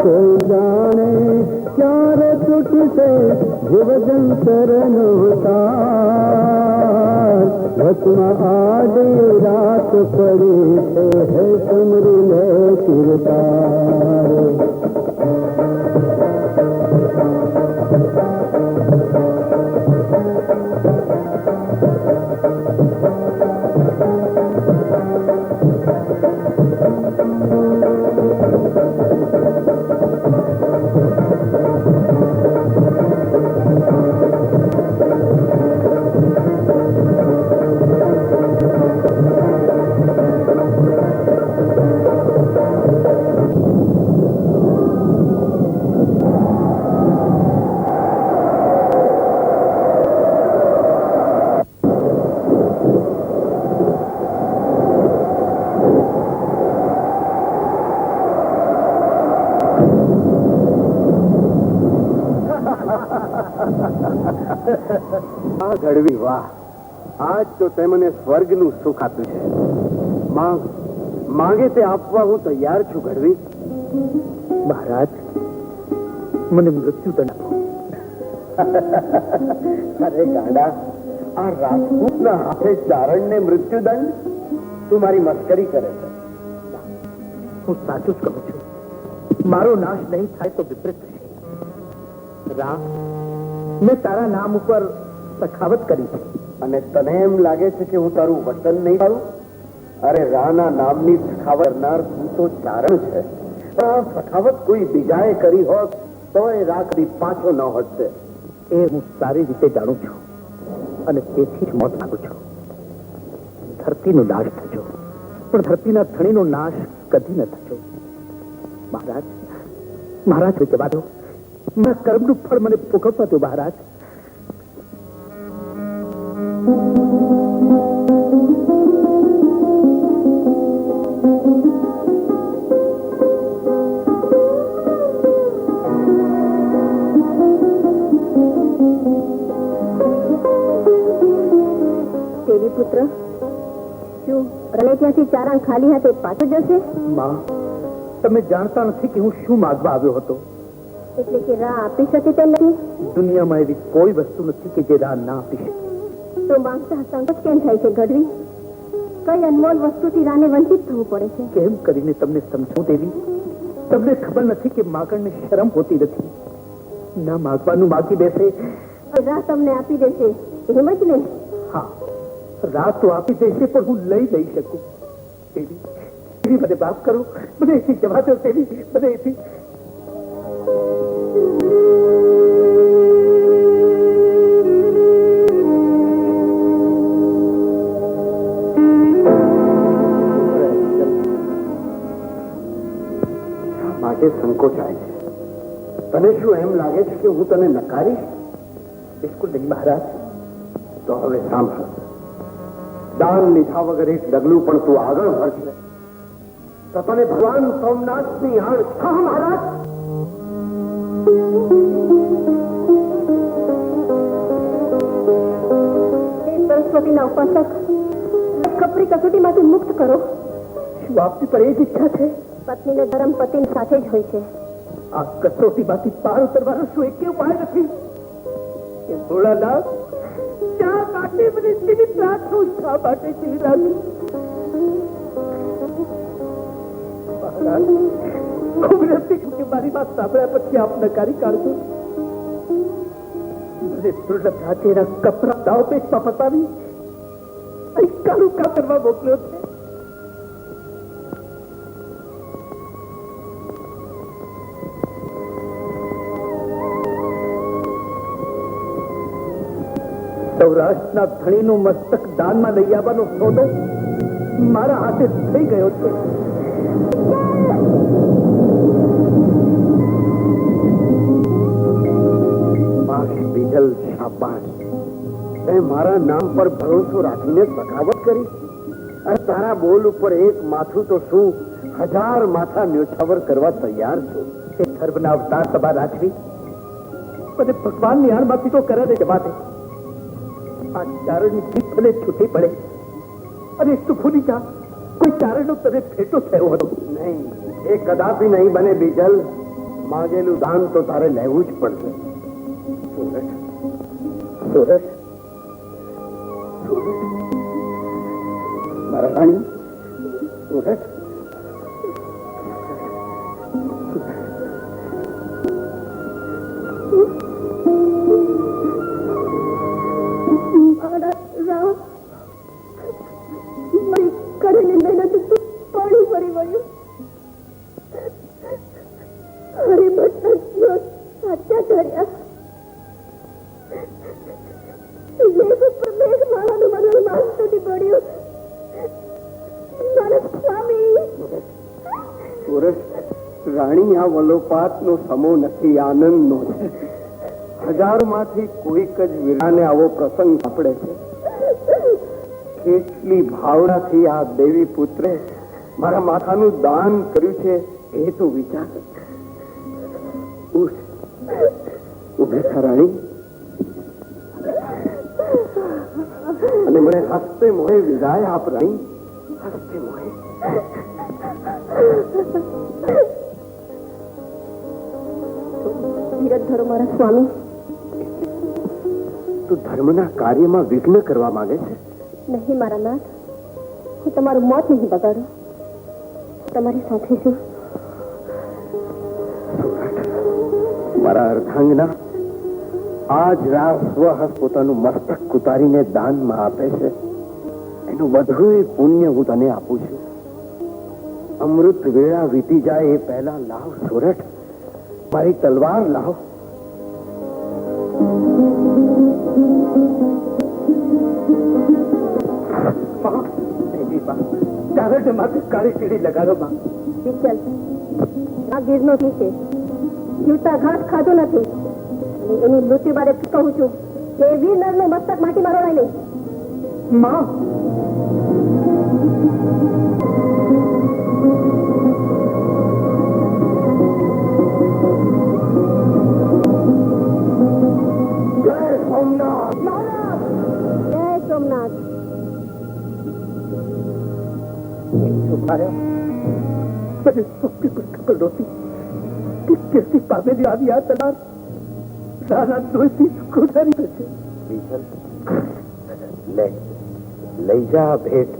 કોઈ જાણે ક્યારે તૂટશે જીવ જંતરનો તાર વચમાં આડી રાત પડી છે હે સમરી લે કિરદાર ગઢવી વાહ આજ તો તે મને સ્વર્ગનું સુખ આપ્યું છે માંગે તે આપવા હું તૈયાર છું ગઢવી મહારાજ મને મૃત્યુદંડ આપો. અરે ગાંડા આ રાજપૂતના હાથે ચારણને મૃત્યુદંડ તું મારી મસ્કરી કરે છે. હું સાચું જ કહું છું. મારો નાશ નહીં થાય તો વિપરીત થશે. રામ, મેં તારા નામ ઉપર સખાવત કરી છે. અને તને એમ લાગે છે કે હું તારું વતન નહીં પાડું? અરે રાના નામની સખાવત કરનાર તું તો ચારણ છે. પણ આ સખાવત કોઈ બીજાએ કરી હોત તો એ રાખડી પાછો ન હટશે. એ હું સારી રીતે જાણું છું અને તેથી જ મોત માંગુ છું. ધરતીનો નાશ થજો, પણ ધરતીના ધણીનો નાશ કદી ન થજો. મહારાજ, મહારાજ જવા દો. મારા કર્મનું ફળ મને ભોગવવા દો મહારાજ. દેવી પુત્ર, શું રણેત્યાંથી ચારણ ખાલી હાથે પાછો જશે? માં, તમે જાણતા નથી કે હું શું માંગવા આવ્યો હતો. એટલે કે રાહ આપી શકે તેમ નથી? દુનિયામાં એવી કોઈ વસ્તુ નથી કે જે રાહ ના આપી શકે. તો માંગતા સંકોચ કેમ થાય છે ગઢવી? કઈ અનમોલ વસ્તુથી રાને વંચિત થવું પડે છે. કેમ કરીને તમને સમજાવું દેવી? તમને ખબર નથી કે માગણને શરમ હોતી નથી. ના માગવાનું માગી બેસે. રાહ તમને આપી દેશે એમ જ ને? હા, રાત તો આપી દેશે પણ હું લઈ જઈ શકું. દેવી, દેવી મને માફ કરો. મને એથી જવા દો દેવી. મને એથી માટે સંકોચાય છે. તને શું એમ લાગે છે કે હું તને નકારીશ? બિલકુલ નહીં મહારાજ. તો હવે સાંભળ, દાન લીધા વગર એક ડગલું પણ તું આગળ વધશે તો તને ભગવાન સોમનાથની આણ. હા મહારાજ. સરસ્વતીના ઉપાસક, કપરી કસોટીમાંથી મુક્ત કરો. શું આપની પર એ જ ઈચ્છા છે? પત્નીનો ધર્મ પતિની સાથે જ હોય છે. આ કસોટીમાંથી પાર ઉતરવાનો શું એક ઉપાય નથી? એ ભોળાનાથ, શા માટે મને જીવિત રાખો? શા માટે જીવિત રાખો? મહારાજ, ખૂબ વિનંતી છું કે મારી વાત સાંભળ્યા પછી આપ નકારી કાઢજો. મને દુર્લભ રાજ્યના કપરા દાવ પેચમાં ફસાવી અહીં કાળુકા કરવા મોકલ્યો છે. સૌરાષ્ટ્રના ધણીનું મસ્તક દાનમાં લઈ આવવાનો સોદો મારા હાથે થઈ ગયો છે. બીજલ, શાબાશ. તે મારા નામ પર ભરોસો રાખીને સખાવત કરી. અને તારા બોલ ઉપર એક માથું તો શું 1000 માથા ન્યોછાવર કરવા તૈયાર છું. એ ધર્મના અવતાર સભા રાજવી મને ભગવાનની આણમાંથી તો કરે જવા દે. આ ચારણની જીભ ભલે છૂટી પડે અને તું ભૂલી જા કોઈ ચારણનો તને ફેટો થયો હતો. નહીં, એ કદાપી નહીં બને બીજલ. માગેલું દાન તો તારે લેવું જ પડશે. સુરત, સુરત, મારા રાણી, સુરત. રાણી, આ વલોપાતનો સમો નથી, આનંદનો છે. 1000માંથી કોઈક જ વીરાને આવો પ્રસંગ સાંપડે છે. કેટલી ભાવનાથી આ દેવી પુત્રે મારા માથાનું દાન કર્યું છે એ તો વિચાર. ઉભે થા રાણી, અને મને હસ્તે મોહે વિદાય આપ રાણી. હસ્તે મોહે. ધીરજ ધરો મારા સ્વામી. તું ધર્મના કાર્યમાં વિઘ્ન કરવા માંગે છે? નહીં મારા નાથ, હું તમારું મોત નહીં બગાડું. તમારી સાથે છું. મારા અર્ધાંગના, આજ રાત સ્વહસ્ત પોતાનું મસ્તક ઉતારીને દાનમાં આપે છે. એનું બધું પુણ્ય હું તને આપું છું. અમૃત વેળા વીતી જાય એ પહેલા લાવ સોરઠ, મારી તલવાર લાવ. ચારણે માથે કાળી કીડી લગાડો માં. વિચલ, આ ગીરનો છે, જીવતા ઘાસ ખાધો નથી. એની મૃત્યુ બાદ કહું છું કે વીર નરનું મસ્તક માટીમાં રોડાય નહીં. માં, જય સોમનાથ. જય સોમનાથ. મને સ્વપ્ન પર ખબર નહોતી કે કેસી પામેલી આવી આ તલવાર રાણા દ્રોહથી ખોદારી થશે. લે, લઈ જા ભેટ.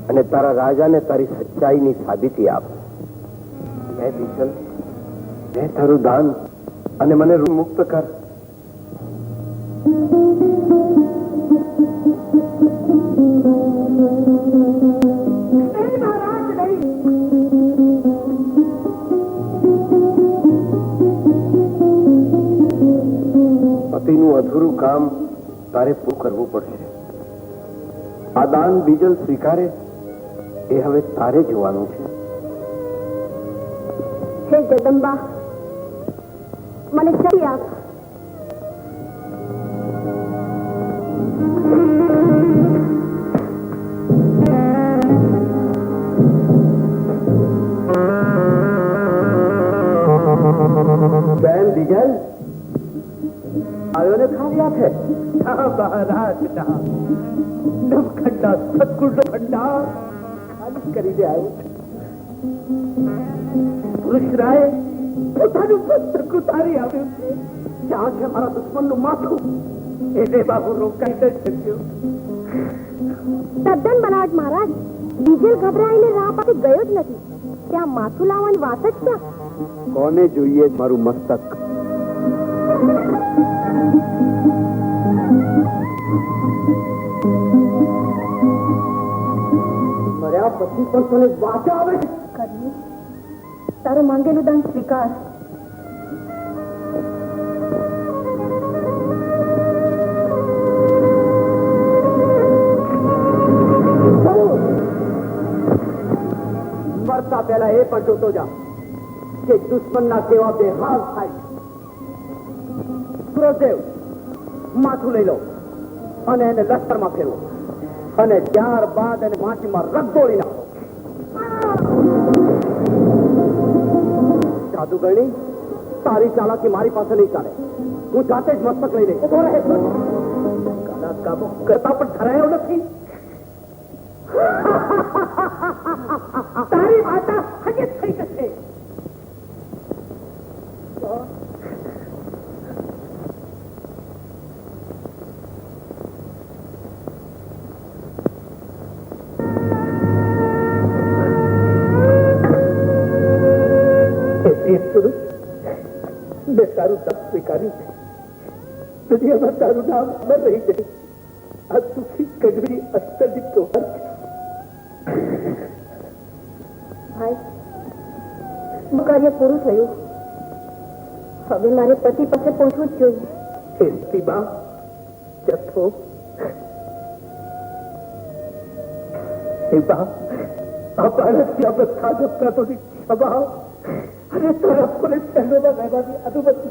અને તારા રાજાને તારી સચ્ચાઈની સાબિતી આપ. હે બીજલ, હે તારું દાન અને મને મુક્ત કર. પતિનું અધૂરું કામ તારે પૂરું કરવું પડશે. આ દાન બીજલ સ્વીકારે એ હવે તારે જોવાનું છે. હે જગદંબા, મને શક્તિ આપ. બેન બીજલ આવ્યો ને ખાલી આપે. મહારાજ ના નવખંડા સદગુણનો ભંડાર ખાલી કરીને આવ્યો છે. પુરુષરાય પોતાનું મસ્તક ઉતારી આવ્યું છે. ત્યાં છે મારા દુશ્મનનું માથું. એને બાબુ રોકાઈ ન શક્યો. તદ્દન બનાવટ મહારાજ. બીજલ ગભરાઈને રાહ પાસે ગયો જ નથી. ત્યાં માથું લાવવાની વાત જ ક્યાં? કોને જોઈએ મારું મસ્તક? મર્યા પછી પણ તને વાચા આવે છે. કર્યું તારું માંગેલું દાન સ્વીકાર. મરતા પહેલા એ પણ જોતો જા કે દુશ્મનના કેવા બેહાલ થાય. સુરદેવ માથું લઈ લો અને એને લશ્કરમાં ફેરવો અને ત્યારબાદ એને વાંચીમાં રગદોળી નાખો. જાદુગરણી, તારી ચાલાકી મારી પાસે નહીં ચાલે. હું જાતે જ મસ્તક લઈ લઈશ. ઉભો રહે. કાલા કામો કરતા પણ ઠરાયો નથી. તારી વાર્તા હજી થઈ જશે. મેં તારું તપ સ્વીકાર્યું છે. દુનિયામાં તારું નામ અમર રહી જાય. આ દુઃખી કડવી અસ્તરની પ્રોહર છે. ભાઈ, કાર્ય પૂરું થયું. હવે મારે પતિ પાસે પહોંચવું જ જોઈએ. એસપીમાં જથ્થો એવા આ બાળકની અવસ્થા જપરાતોની ક્ષમા અને તરફ સહેલોમાં રહેવાની અનુમતિ.